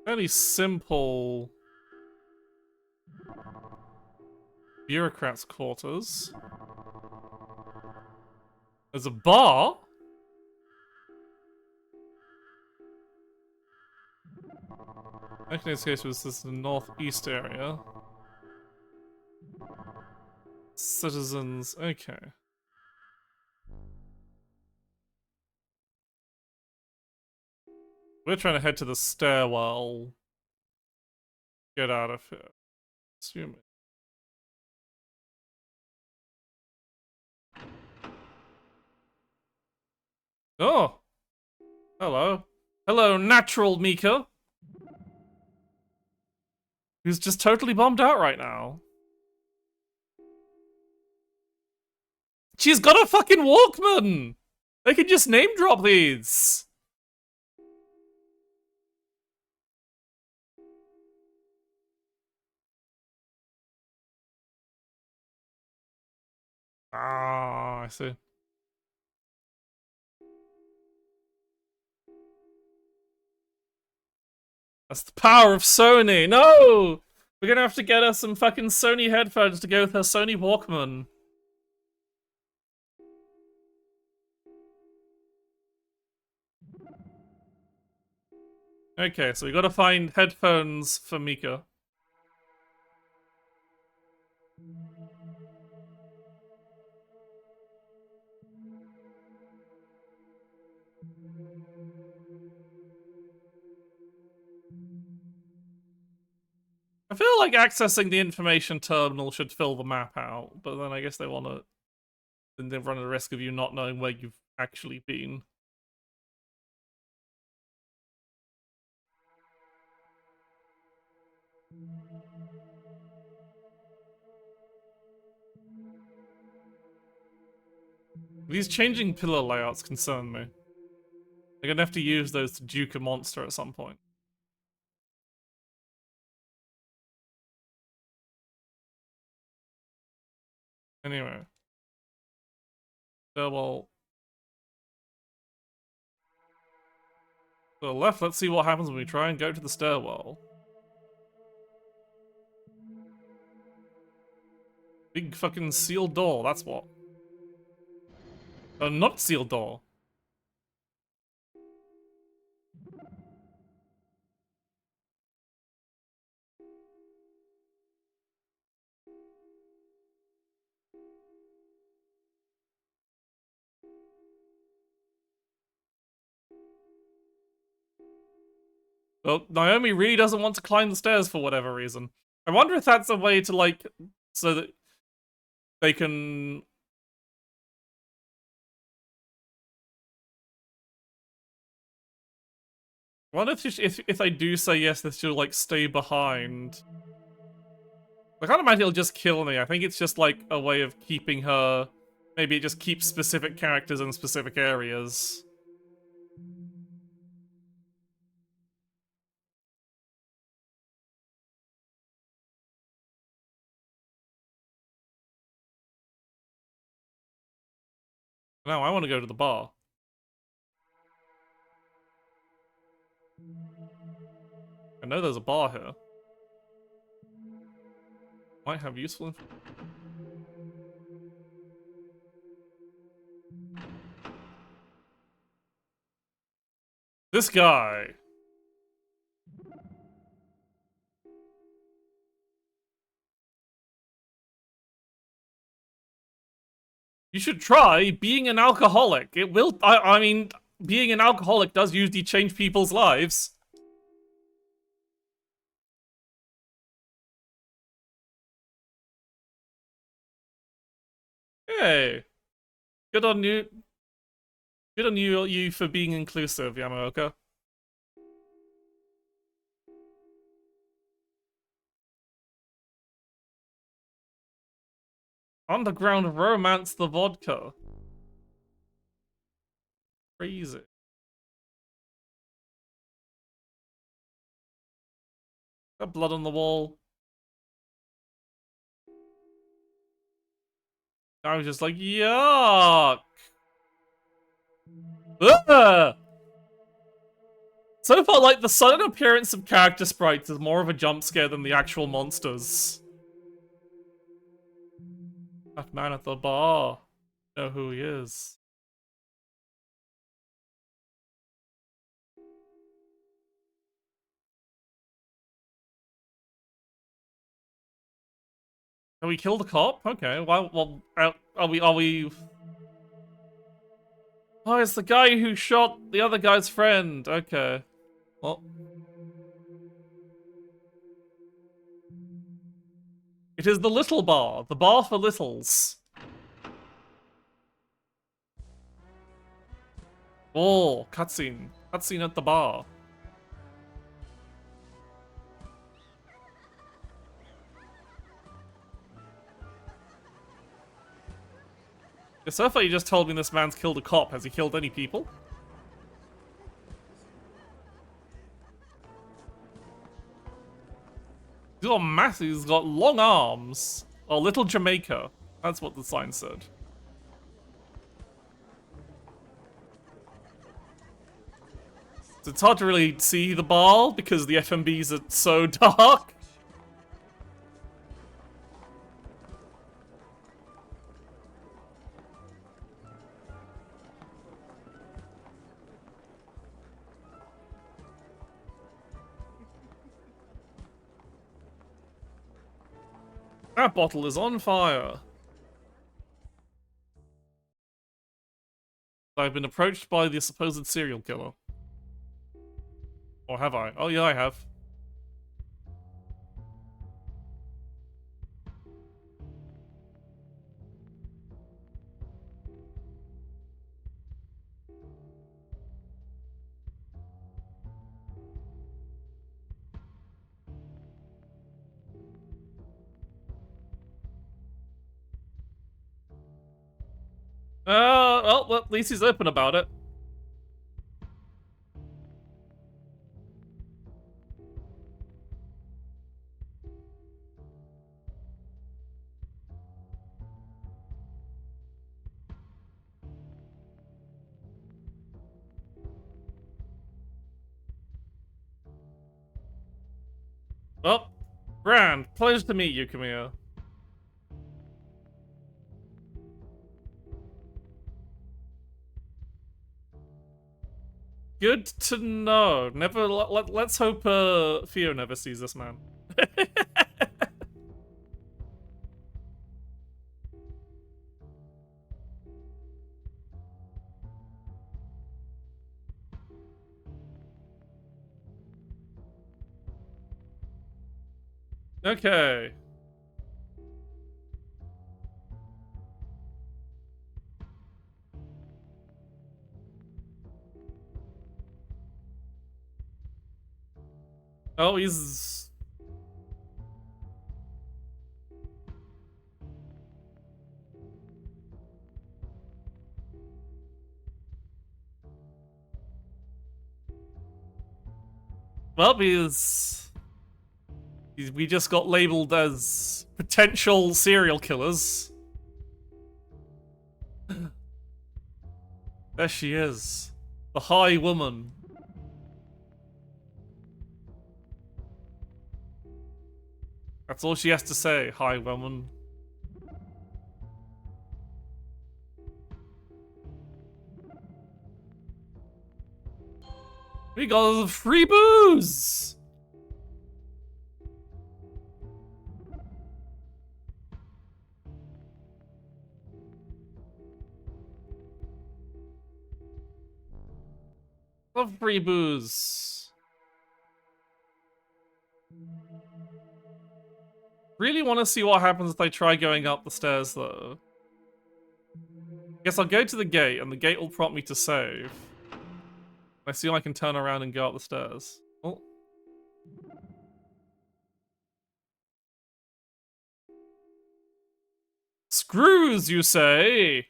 Fairly simple bureaucrat's quarters. There's a bar? I think in this case this is the northeast area. Citizens, okay. We're trying to head to the stairwell. Get out of here. Assuming. Oh! Hello. Hello, natural Mika. Who's just totally bombed out right now. She's got a fucking Walkman! They can just name drop these! Ah, I see. That's the power of Sony. No! We're gonna have to get her some fucking Sony headphones to go with her Sony Walkman. Okay, so we gotta find headphones for Mika. I feel like accessing the information terminal should fill the map out, but then I guess they want to. Then they run the risk of you not knowing where you've actually been. These changing pillar layouts concern me. They're gonna have to use those to juke a monster at some point. Anyway. Stairwell. To the left, let's see what happens when we try and go to the stairwell. Big fucking sealed door, that's what. Not sealed door. Well, Naomi really doesn't want to climb the stairs for whatever reason. I wonder if that's a way to, like, so that they can... I wonder if they do say yes, they should, like, stay behind. I can't imagine it'll just kill me. I think it's just, like, a way of keeping her... Maybe it just keeps specific characters in specific areas. No, I want to go to the bar. I know there's a bar here. Might have useful information. This guy. You should try being an alcoholic. It will. I mean, being an alcoholic does usually change people's lives. Hey, good on you. Good on you for being inclusive, Yamaoka. Underground romance the vodka. Crazy. Got blood on the wall. I was just like, yuck. Ugh! So far, like, the sudden appearance of character sprites is more of a jump scare than the actual monsters. That man at the bar. Know who he is. Can we kill the cop? Okay, well, are we... Oh, it's the guy who shot the other guy's friend. Okay. Well... It is the little bar. The bar for littles. Oh, cutscene. Cutscene at the bar. So far you just told me this man's killed a cop. Has he killed any people? He's got massive, he's got long arms. Oh, Little Jamaica. That's what the sign said. So it's hard to really see the bar because the FMBs are so dark. That bottle is on fire. I've been approached by the supposed serial killer. Or have I? Oh yeah, I have. Well, at least he's open about it. Well, grand. Pleasure to meet you, Camille. Good to know. Never. Let's hope Theo never sees this man. Okay. Oh, he's... Well, we just got labeled as potential serial killers. There she is. The High Woman. That's all she has to say, High Woman. We got free booze! Love free booze. Really want to see what happens if I try going up the stairs, though. Guess I'll go to the gate, and the gate will prompt me to save. I see I can turn around and go up the stairs. Oh. Screws, you say?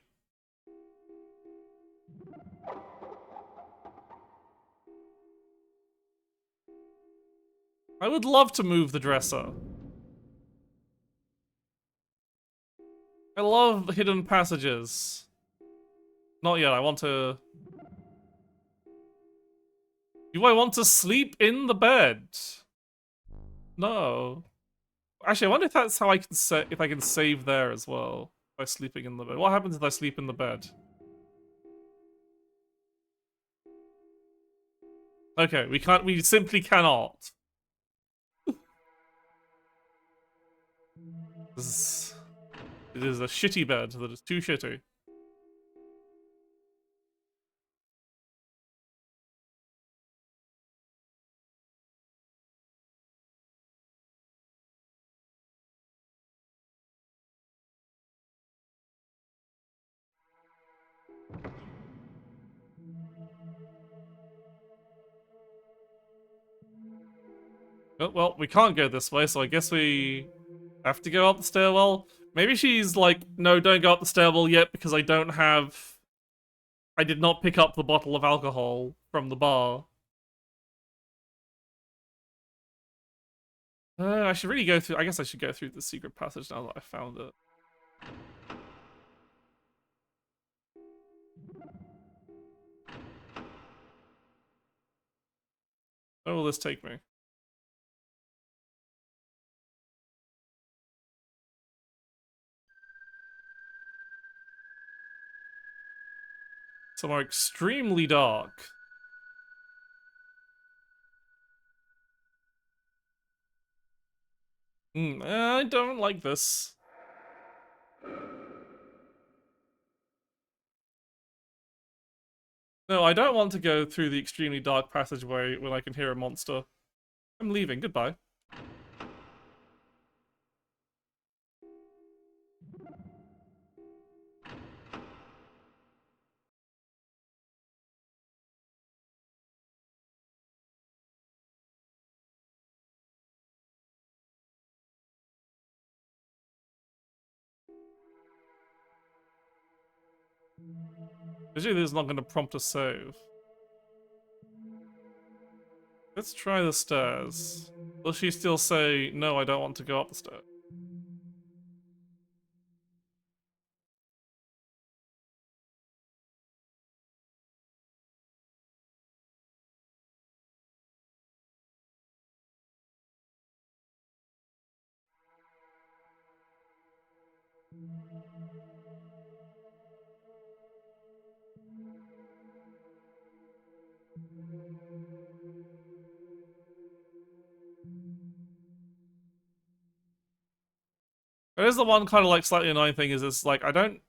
I would love to move the dresser. I love hidden passages. Not yet, I want to... Do I want to sleep in the bed? No. Actually, I wonder if that's how I can if I can save there as well by sleeping in the bed. What happens if I sleep in the bed? Okay, we can't. We simply cannot. It is a shitty bed that is too shitty. Oh, well, we can't go this way, so I guess we have to go up the stairwell. Maybe she's like, no, don't go up the stairwell yet because I don't have... I did not pick up the bottle of alcohol from the bar. I should really go through... I guess I should go through the secret passage now that I found it. Where will this take me? Somewhere extremely dark. I don't like this. No, I don't want to go through the extremely dark passageway when I can hear a monster. I'm leaving. Goodbye. Usually this is not going to prompt a save. Let's try the stairs. Will she still say, no, I don't want to go up the stairs? That is the one kind of like slightly annoying thing is it's like, I don't...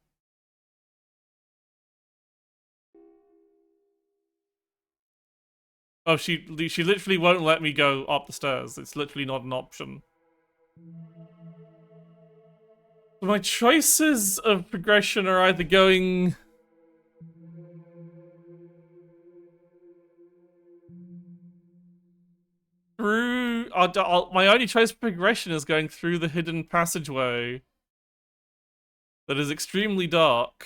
Oh, she literally won't let me go up the stairs. It's literally not an option. My choices of progression are either going... through... my only choice of progression is going through the hidden passageway that is extremely dark.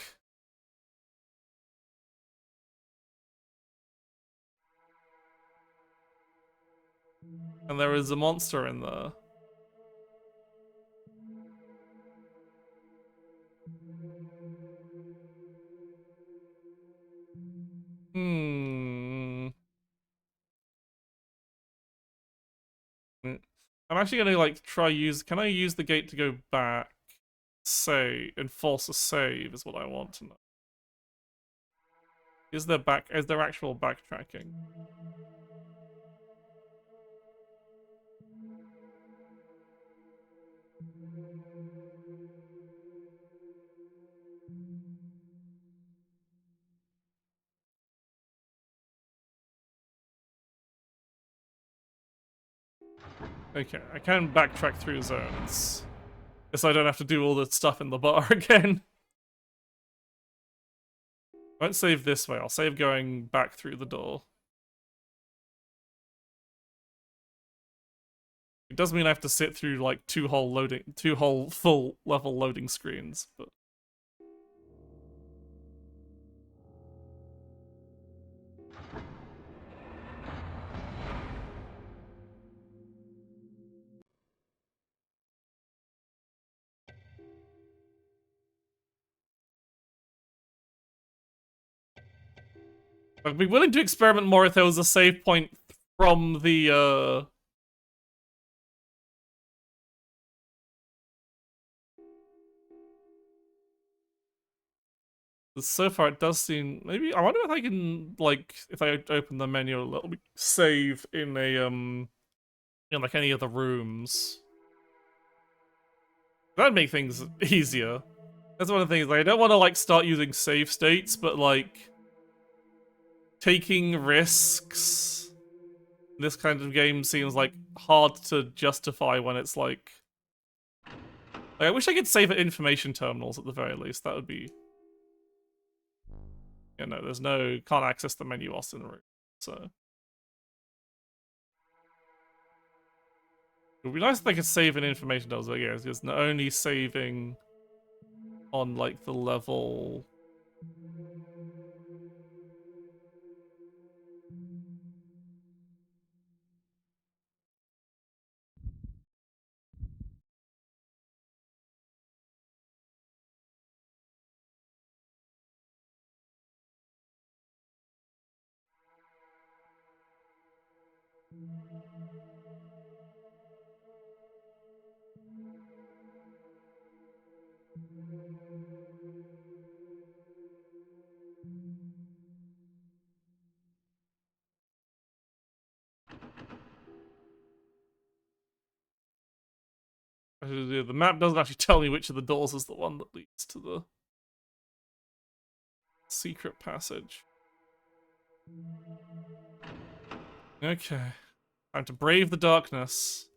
And there is a monster in there. I'm actually gonna like try use... Can I use the gate to go back? Say, enforce a save is what I want to know. Is there actual backtracking? Okay, I can backtrack through zones. Guess I don't have to do all the stuff in the bar again. I won't save this way, I'll save going back through the door. It does mean I have to sit through like two whole full level loading screens, but... I'd be willing to experiment more if there was a save point from the, so far it does seem... Maybe... I wonder if I can, like, if I open the menu, let me save in a, in, like, any of the rooms. That'd make things easier. That's one of the things, like, I don't want to, like, start using save states, but, like... taking risks in this kind of game seems, like, hard to justify when it's, like... I wish I could save at information terminals at the very least, that would be... Yeah, no, there's no... Can't access the menu whilst in the room, so... It would be nice if I could save in information terminals, but yeah, it's just only saving on, like, the level... The map doesn't actually tell me which of the doors is the one that leads to the secret passage. Okay. Time to brave the darkness.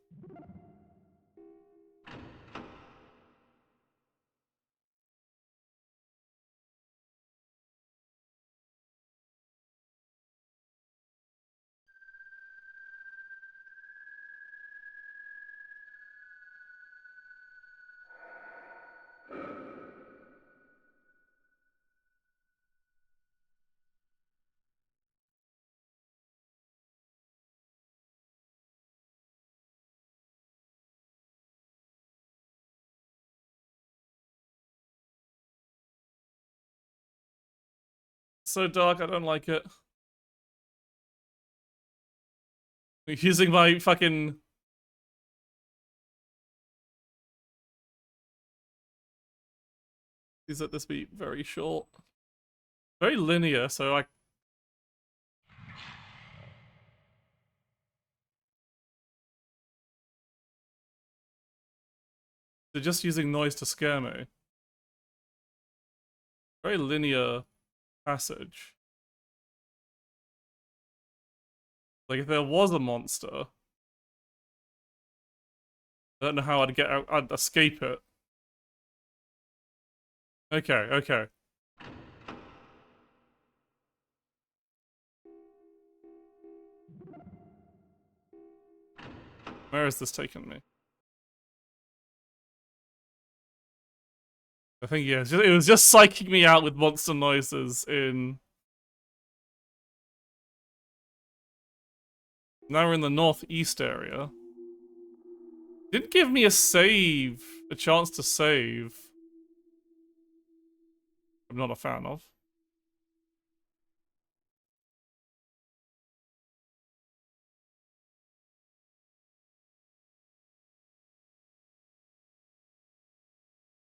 So dark, I don't like it. Using my fucking... Please let this be very short. Very linear, so I... They're just using noise to scare me. Very linear passage. Like, if there was a monster, I don't know how I'd get out, I'd escape it. Okay, okay. Where has this taken me? I think, yeah, it was just psyching me out with monster noises in... Now we're in the northeast area. Didn't give me a save, a chance to save. I'm not a fan of.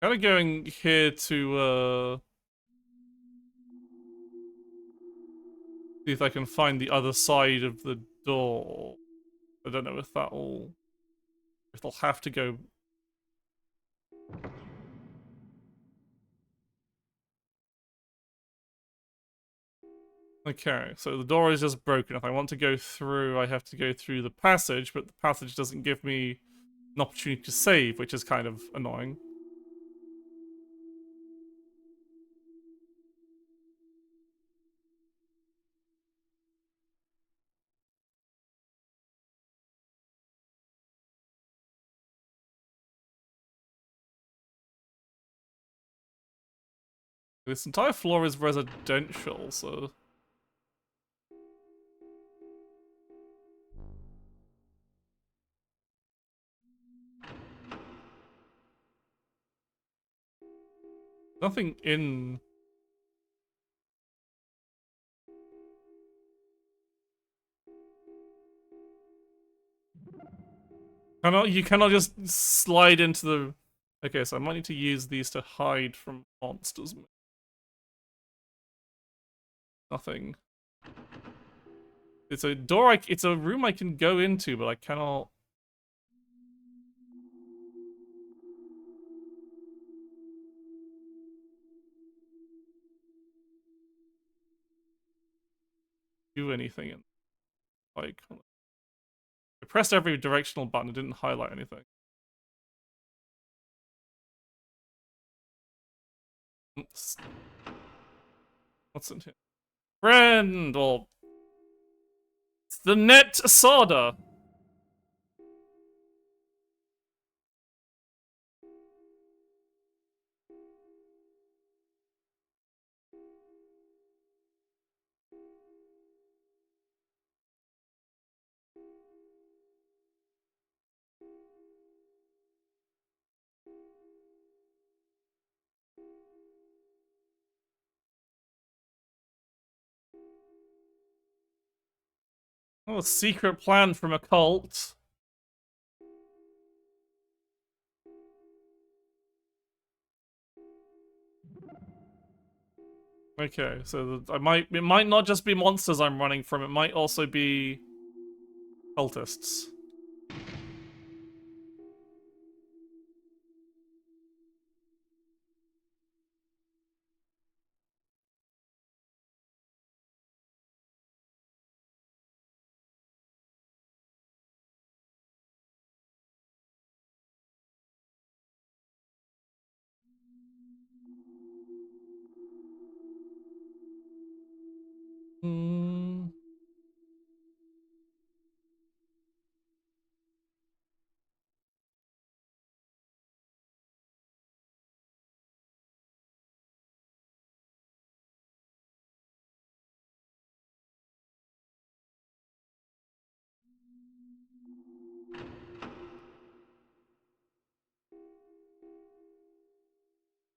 Kind of going here to, see if I can find the other side of the door. I don't know if that'll... If they'll have to go... Okay, so the door is just broken. If I want to go through, I have to go through the passage, but the passage doesn't give me an opportunity to save, which is kind of annoying. This entire floor is residential, so... Nothing in... You cannot just slide into the... Okay, so I might need to use these to hide from monsters. Nothing. It's a door, it's a room I can go into, but I cannot... do anything. In, like... I pressed every directional button, it didn't highlight anything. What's in here? Friend, or... It's the net soda! Oh, a secret plan from a cult. Okay, so it might not just be monsters I'm running from, it might also be cultists. Hmm.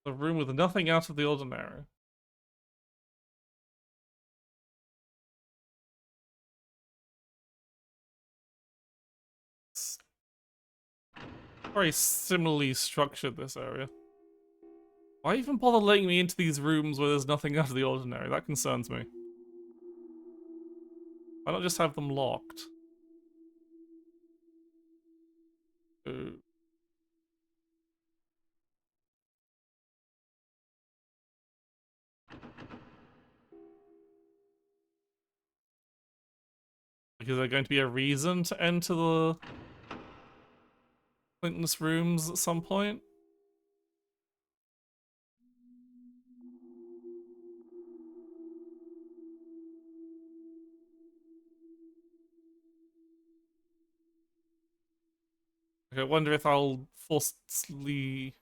A room with nothing out of the ordinary. It's very similarly structured, this area. Why even bother letting me into these rooms where there's nothing out of the ordinary? That concerns me. Why not just have them locked? Uh, Like, is there going to be a reason to enter the Clinton's rooms at some point? Like, I wonder if I'll forcibly...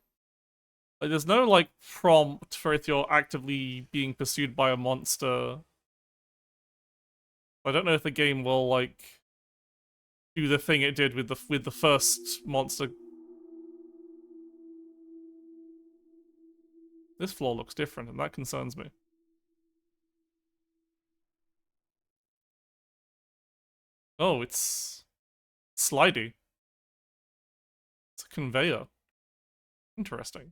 Like, there's no, like, prompt for if you're actively being pursued by a monster. I don't know if the game will, like, do the thing it did with the first monster. This floor looks different, and that concerns me. Oh, it's slidey. It's a conveyor. Interesting.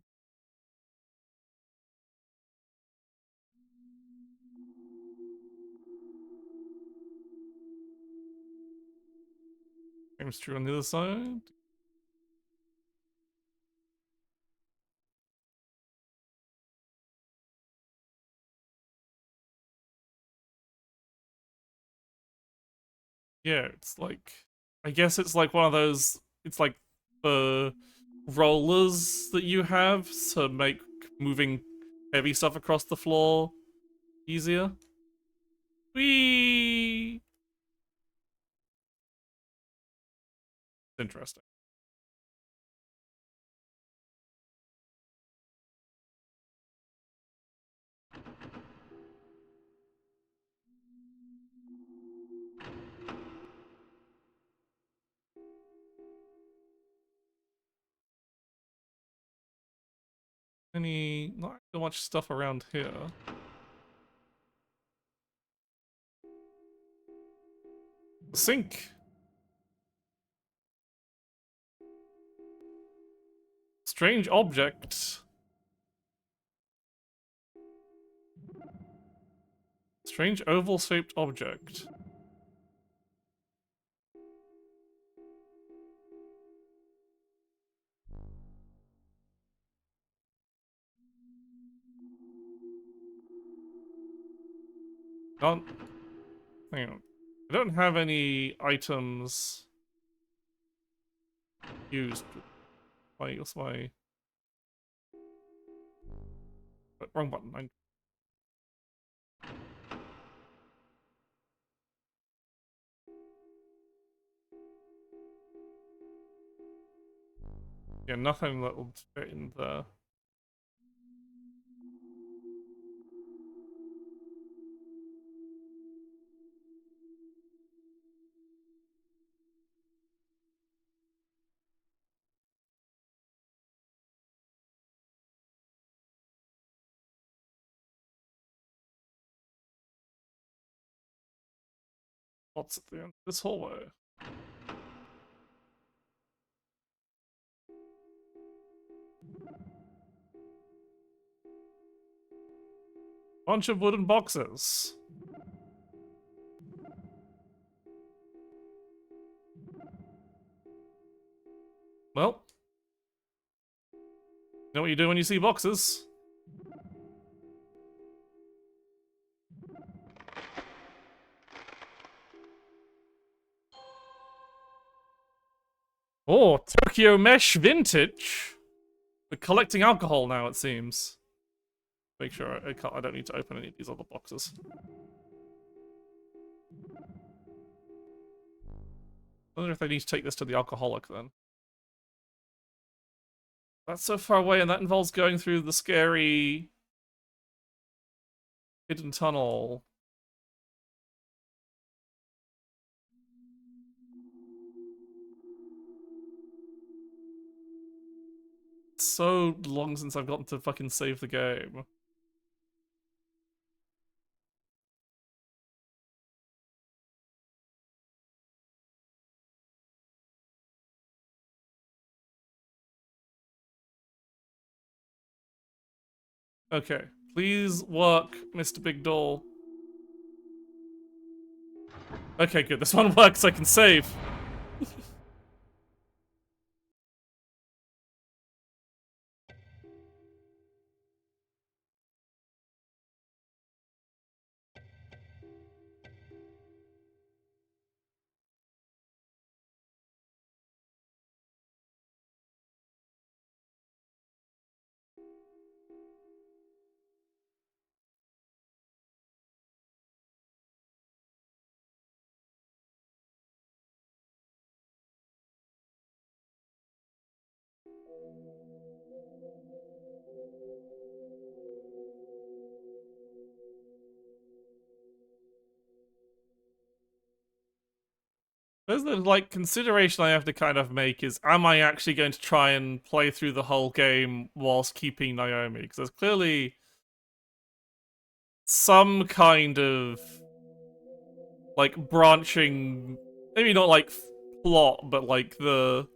Seems true on the other side. Yeah, it's like... I guess it's like one of those... It's like the rollers that you have to make moving heavy stuff across the floor easier. Whee! Interesting. Not so much stuff around here. Sink! Strange object. Strange oval-shaped object. Don't... Hang on. I don't have any items used. What's my... Wrong button. Yeah, nothing that will fit in there. What's at the end of this hallway? Bunch of wooden boxes. Well, you know what you do when you see boxes. Oh, Tokyo Mesh Vintage. We're collecting alcohol now, it seems. Make sure I don't need to open any of these other boxes. I wonder if I need to take this to the alcoholic then. That's so far away, and that involves going through the scary hidden tunnel. It's so long since I've gotten to fucking save the game. Okay, please work, Mr. Big Doll. Okay, good. This one works. I can save. There's the, like, consideration I have to kind of make is, am I actually going to try and play through the whole game whilst keeping Naomi? Because there's clearly some kind of, like, branching, maybe not like plot, but like the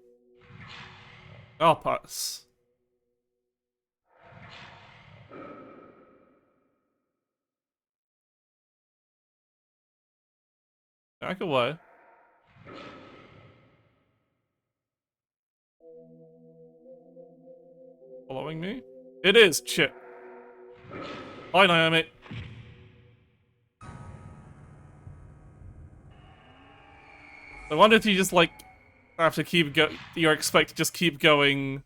pass. Back away. Following me? It is, shit. Bye, Naomi. I wonder if you just, like, have to keep you're expected to just keep going,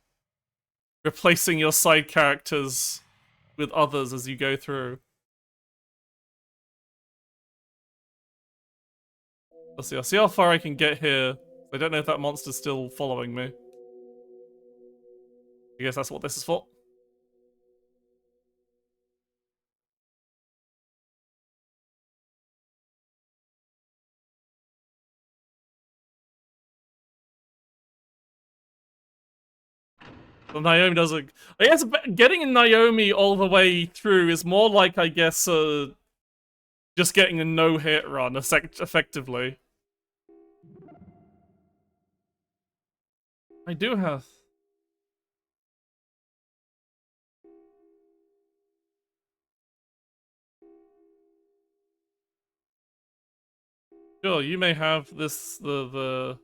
replacing your side characters with others as you go through. I'll see how far I can get here. I don't know if that monster's still following me. I guess that's what this is for. But Naomi doesn't... I guess getting Naomi all the way through is more like, I guess, just getting a no-hit run, effectively. I do have... Sure, you may have this, the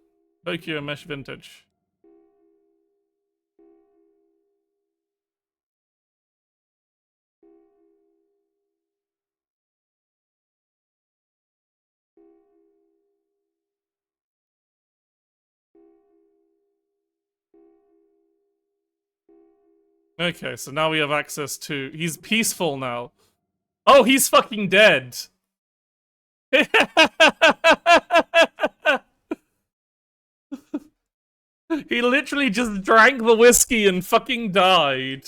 Tokyo Mesh Vintage. Okay, so now we have access to... He's peaceful now. Oh, he's fucking dead! He literally just drank the whiskey and fucking died.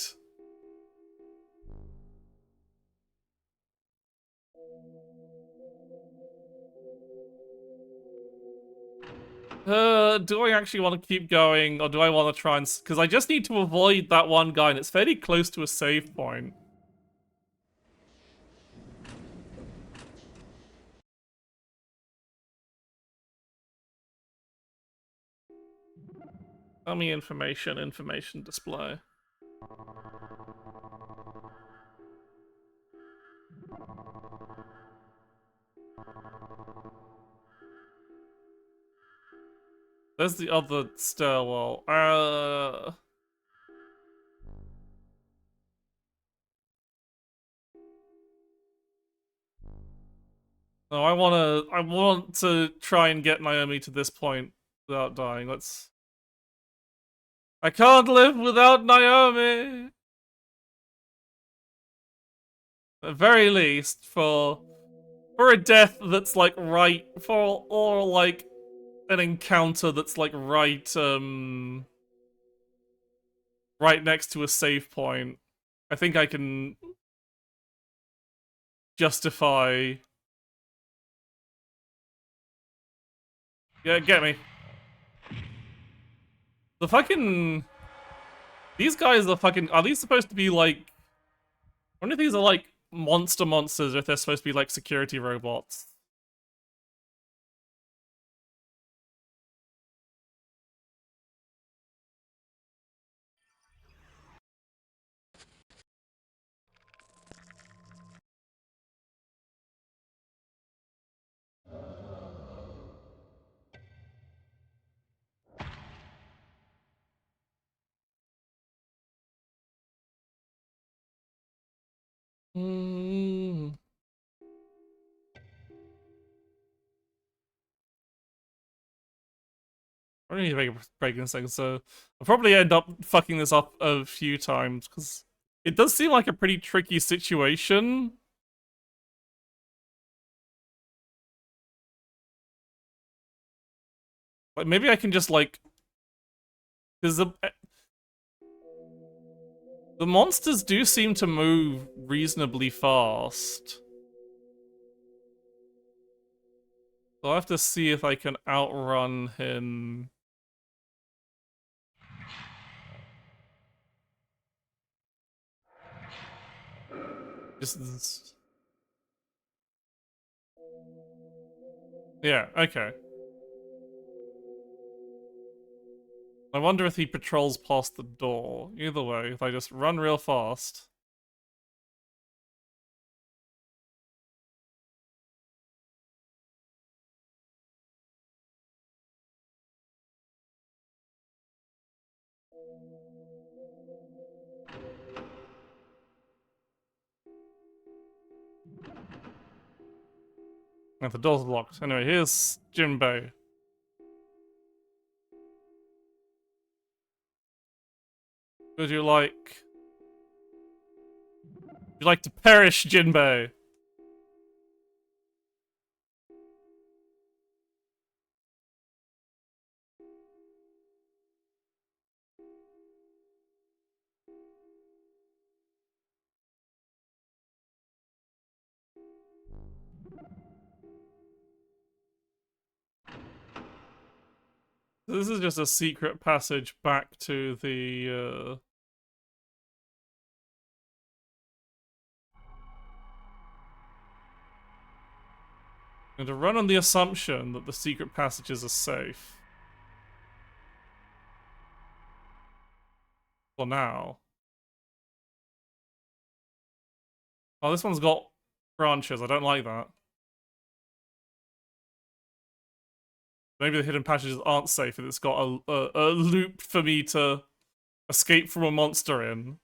Do I actually want to keep going, or do I want to try and... Because I just need to avoid that one guy, and it's fairly close to a save point. Tell me information, information display. There's the other stairwell. No, I want to try and get Naomi to this point without dying. I can't live without Naomi! At the very least, for a death that's like right, or like an encounter that's like right next to a save point, I think I can justify. Yeah, get me. The fucking these guys are fucking. Are these supposed to be like? I wonder if these are like monsters, or if they're supposed to be like security robots. Hmm. I don't need to make a break in a second, so I'll probably end up fucking this up a few times because it does seem like a pretty tricky situation. Like maybe I can just like, because the monsters do seem to move reasonably fast. So I'll have to see if I can outrun him. Just yeah, okay. I wonder if he patrols past the door. Either way, if I just run real fast. And the door's locked. Anyway, here's Jinbei. Would you like... Would you like to perish, Jinbei? This is just a secret passage back to the, and to run on the assumption that the secret passages are safe. For now. Oh, this one's got branches. I don't like that. Maybe the hidden passages aren't safe if it's got a loop for me to escape from a monster in.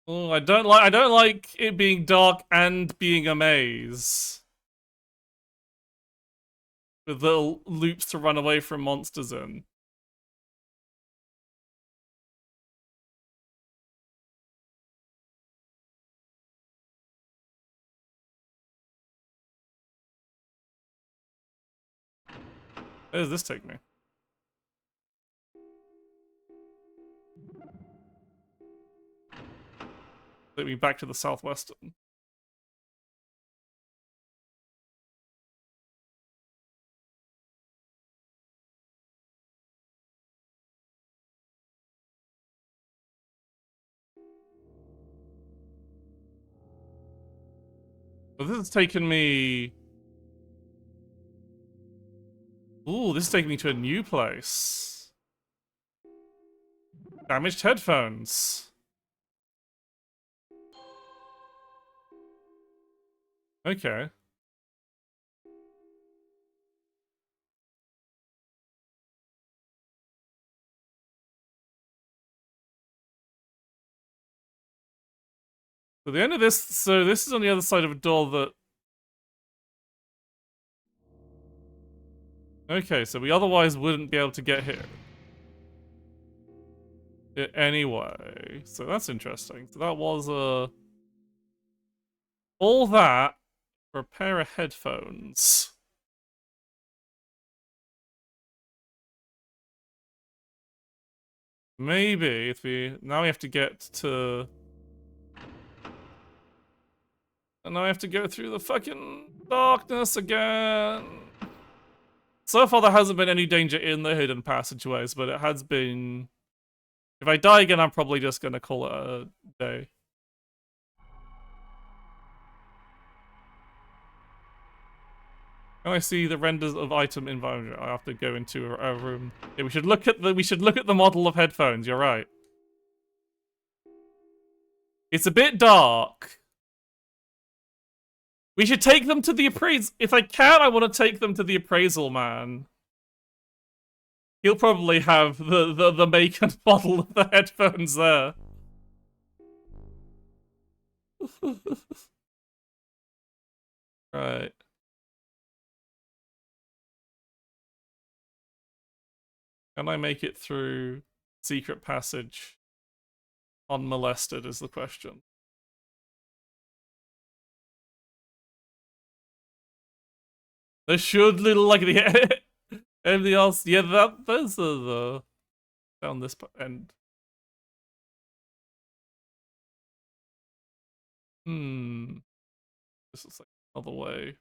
Oh, I don't like it being dark and being a maze. With little loops to run away from monsters in. Where does this take me? Take me back to the southwestern. Well, this has taken me... Ooh, this is taking me to a new place. Damaged headphones. Okay. So the end of this, so this is on the other side of a door that... Okay, so we otherwise wouldn't be able to get here. Anyway, so that's interesting. So that was, all that for a pair of headphones. Maybe if we... Now we have to get to... And now I have to go through the fucking darkness again. So far there hasn't been any danger in the hidden passageways, but it has been... If I die again, I'm probably just gonna call it a day. Can I see the renders of item environment? I have to go into a room. Yeah, we should look at the model of headphones, you're right. It's a bit dark. We should take them to the appraisal. If I can, I want to take them to the appraisal man. He'll probably have the make and model of the headphones there. Right. Can I make it through secret passage unmolested is the question. There should little like the everything else. Yeah, those are the down this end. This looks like another way.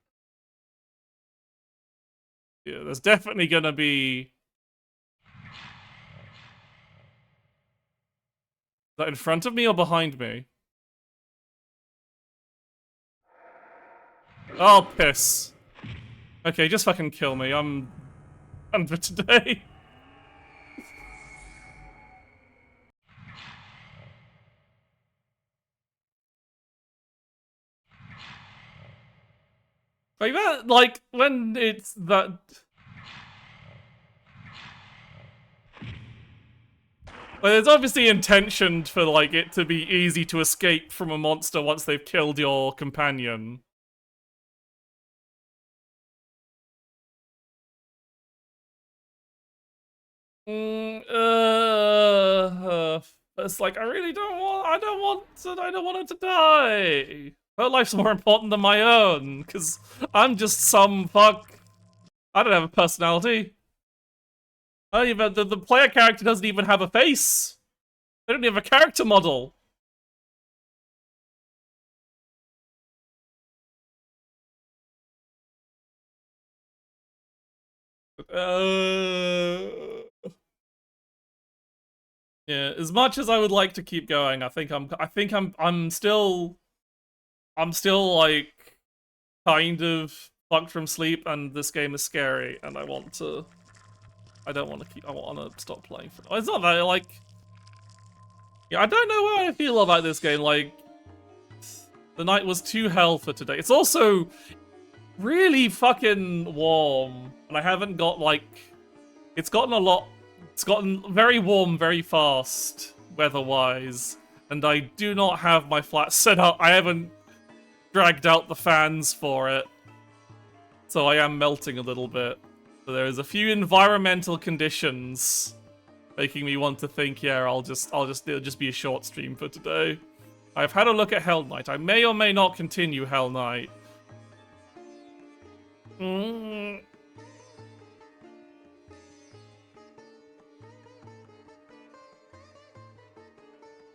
Yeah, there's definitely gonna be... Is that in front of me or behind me? Oh, piss. Okay, just fucking kill me. I'm done for today. Like that, like, when it's that... Well, it's obviously intentioned for, like, it to be easy to escape from a monster once they've killed your companion. It's like, I don't want her to die. Her life's more important than my own, because I'm just some fuck. I don't have a personality. I don't even, the player character doesn't even have a face. They don't even have a character model. Yeah, as much as I would like to keep going, I'm still like kind of fucked from sleep, and this game is scary, and I want to. I don't want to keep. I want to stop playing for. It's not that like. Yeah, I don't know how I feel about this game. Like, the night was too hell for today. It's also really fucking warm, and I haven't got like. It's gotten very warm very fast, weather-wise, and I do not have my flat set up. I haven't dragged out the fans for it, so I am melting a little bit. So there is a few environmental conditions making me want to think, yeah, it'll just be a short stream for today. I've had a look at Hellnight. I may or may not continue Hellnight.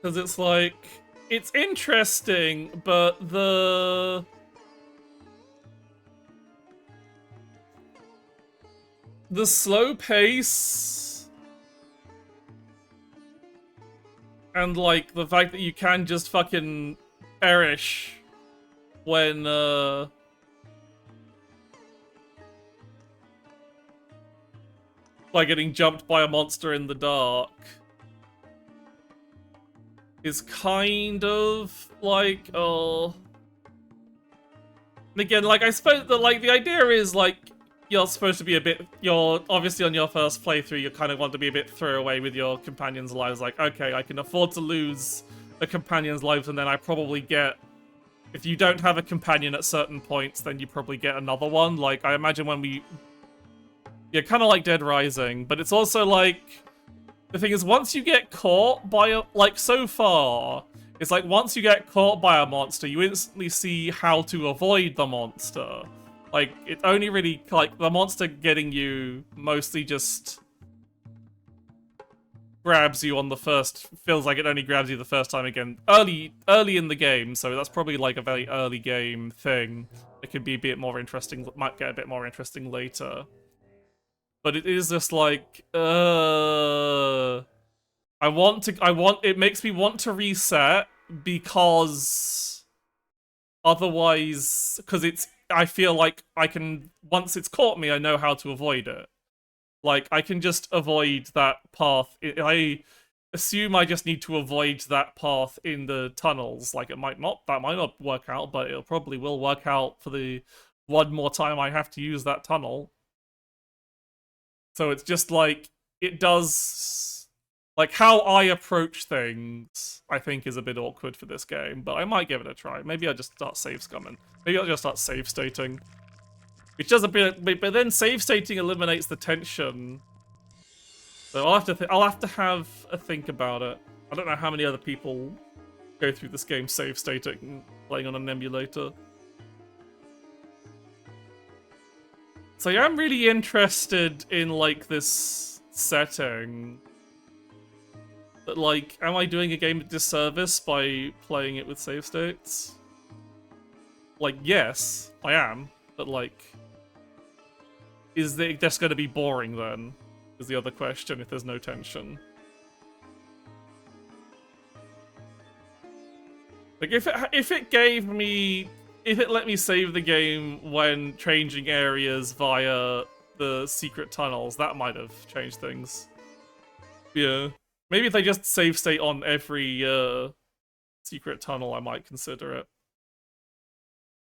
Because it's like, it's interesting, but the slow pace and like the fact that you can just fucking perish when by getting jumped by a monster in the dark is kind of like, oh. And again, like, I suppose that, like, the idea is, like, you're supposed to be a bit, you're obviously on your first playthrough, you kind of want to be a bit throwaway with your companions' lives. Like, okay, I can afford to lose a companion's life, and then I probably get, if you don't have a companion at certain points, then you probably get another one. Like, I imagine when we, yeah, kind of like Dead Rising, but it's also like, the thing is, once you get caught by a, like, so far, it's like, once you get caught by a monster, you instantly see how to avoid the monster. Like, it only really, like, the monster getting you mostly just grabs you on the first, feels like it only grabs you the first time again. Early in the game, so that's probably, like, a very early game thing. It could be a bit more interesting, might get a bit more interesting later. But it is just like, it makes me want to reset because otherwise, I feel like I can, once it's caught me, I know how to avoid it. Like, I can just avoid that path. I assume I just need to avoid that path in the tunnels. Like, that might not work out, but it probably will work out for the one more time I have to use that tunnel. So it's just like, it does, like, how I approach things, I think, is a bit awkward for this game, but I might give it a try. Maybe I'll just start save scumming. Maybe I'll just start save stating. Which does a bit, but then save stating eliminates the tension. So I'll have to have a think about it. I don't know how many other people go through this game save stating, playing on an emulator. So yeah, I'm really interested in, like, this setting. But, like, am I doing a game a disservice by playing it with save states? Like, yes, I am. But, like, is it just going to be boring then? Is the other question if there's no tension. Like, if it let me save the game when changing areas via the secret tunnels, that might have changed things. Yeah. Maybe if they just save state on every secret tunnel, I might consider it.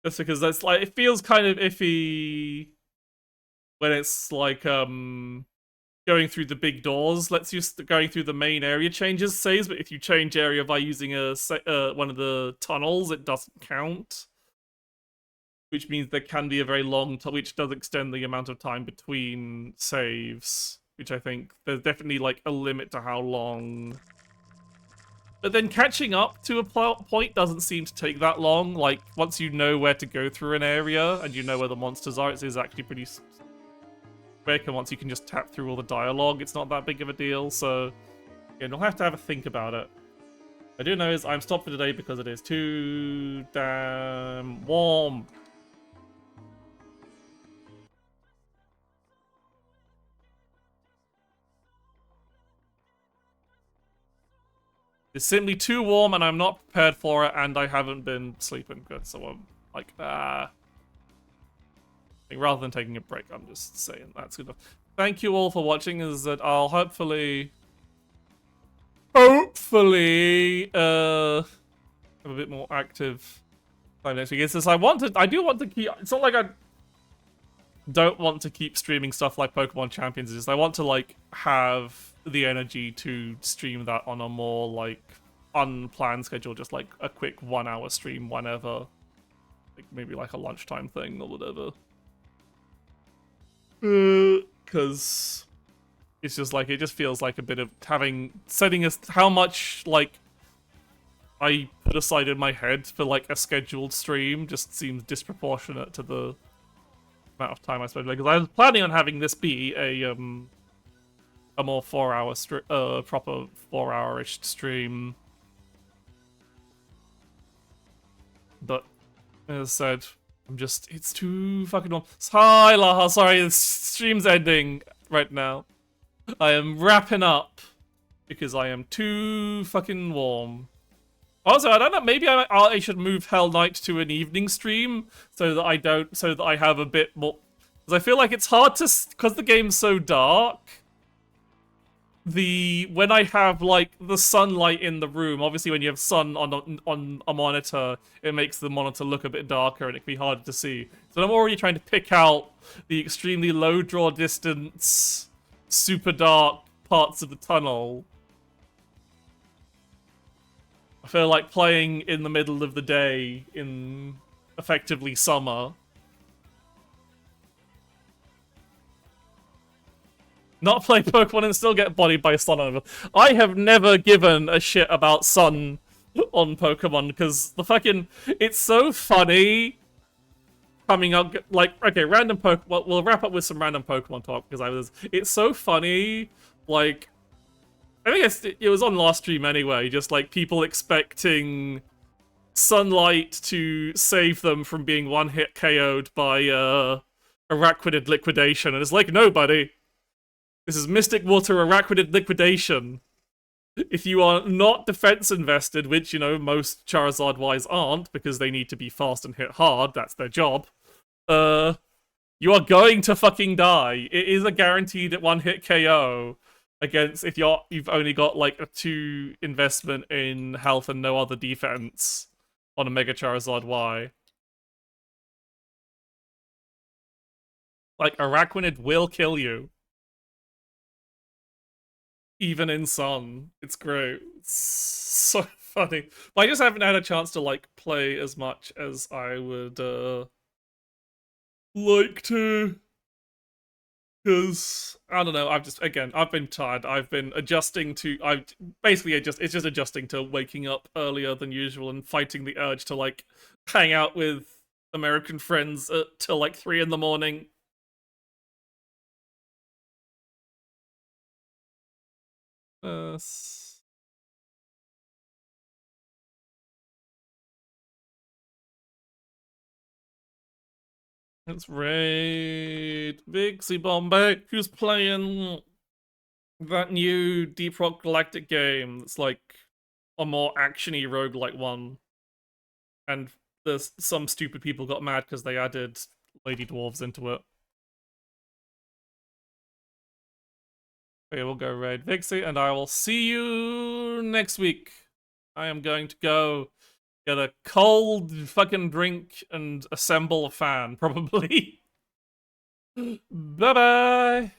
Just because that's, like, it feels kind of iffy when it's like going through the big doors. Lets you going through the main area changes saves, but if you change area by using one of the tunnels, it doesn't count. Which means there can be a very long time, which does extend the amount of time between saves. Which I think there's definitely, like, a limit to how long. But then catching up to a point doesn't seem to take that long. Like, once you know where to go through an area and you know where the monsters are, it is actually pretty quick. And once you can just tap through all the dialogue, it's not that big of a deal. So, yeah, you'll have to have a think about it. I do know is I'm stopped for today because it is too damn warm. It's simply too warm and I'm not prepared for it and I haven't been sleeping good, so I'm like, rather than taking a break, I'm just saying that's good enough. Thank you all for watching, is that I'll hopefully have a bit more active time next week. It's just I do want to keep, it's not like I don't want to keep streaming stuff like Pokemon Champions, it's just I want to, like, have the energy to stream that on a more, like, unplanned schedule, just like a quick 1 hour stream whenever, like maybe like a lunchtime thing or whatever. Because it's just like, it just feels like a bit of setting how much, like, I put aside in my head for, like, a scheduled stream just seems disproportionate to the amount of time I spend. Because I was planning on having this be a more 4 hour proper 4 hour-ish stream, but as I said, it's too fucking warm. Hi Laha, sorry, the stream's ending right now. I am wrapping up because I am too fucking warm. Also, I don't know. Maybe I should move Hellnight to an evening stream so that I don't, so that I have a bit more. Because I feel like it's hard to, because the game's so dark. When I have like the sunlight in the room, obviously when you have sun on a monitor, it makes the monitor look a bit darker and it can be harder to see. So I'm already trying to pick out the extremely low draw distance, super dark parts of the tunnel. I feel like playing in the middle of the day in effectively summer. Not play Pokemon and still get bodied by sun over. I have never given a shit about sun on Pokemon because the fucking it's so funny coming up like okay, random Pokemon. We'll wrap up with some random Pokemon talk because it's so funny like I think it was on last stream anyway, just like people expecting sunlight to save them from being one-hit KO'd by Araquanid Liquidation, and it's like, no, buddy. This is Mystic Water Araquanid Liquidation. If you are not defense invested, which, you know, most Charizard-wise aren't, because they need to be fast and hit hard, that's their job, you are going to fucking die. It is a guaranteed one-hit KO against if you've only got, like, a 2 investment in health and no other defense on a Mega Charizard Y. Like, Araquanid will kill you. Even in sun. It's great. It's so funny. But I just haven't had a chance to, like, play as much as I would, like to. Because, I don't know, I've been tired. I've been adjusting to, it's just adjusting to waking up earlier than usual and fighting the urge to, like, hang out with American friends till, like, 3 in the morning. It's Raid Bixie Bombay, who's playing that new Deep Rock Galactic game that's like a more actiony roguelike one. And there's some stupid people got mad because they added Lady Dwarves into it. Okay, we'll go Raid Vixie, and I will see you next week. I am going to go get a cold fucking drink and assemble a fan, probably. Bye-bye!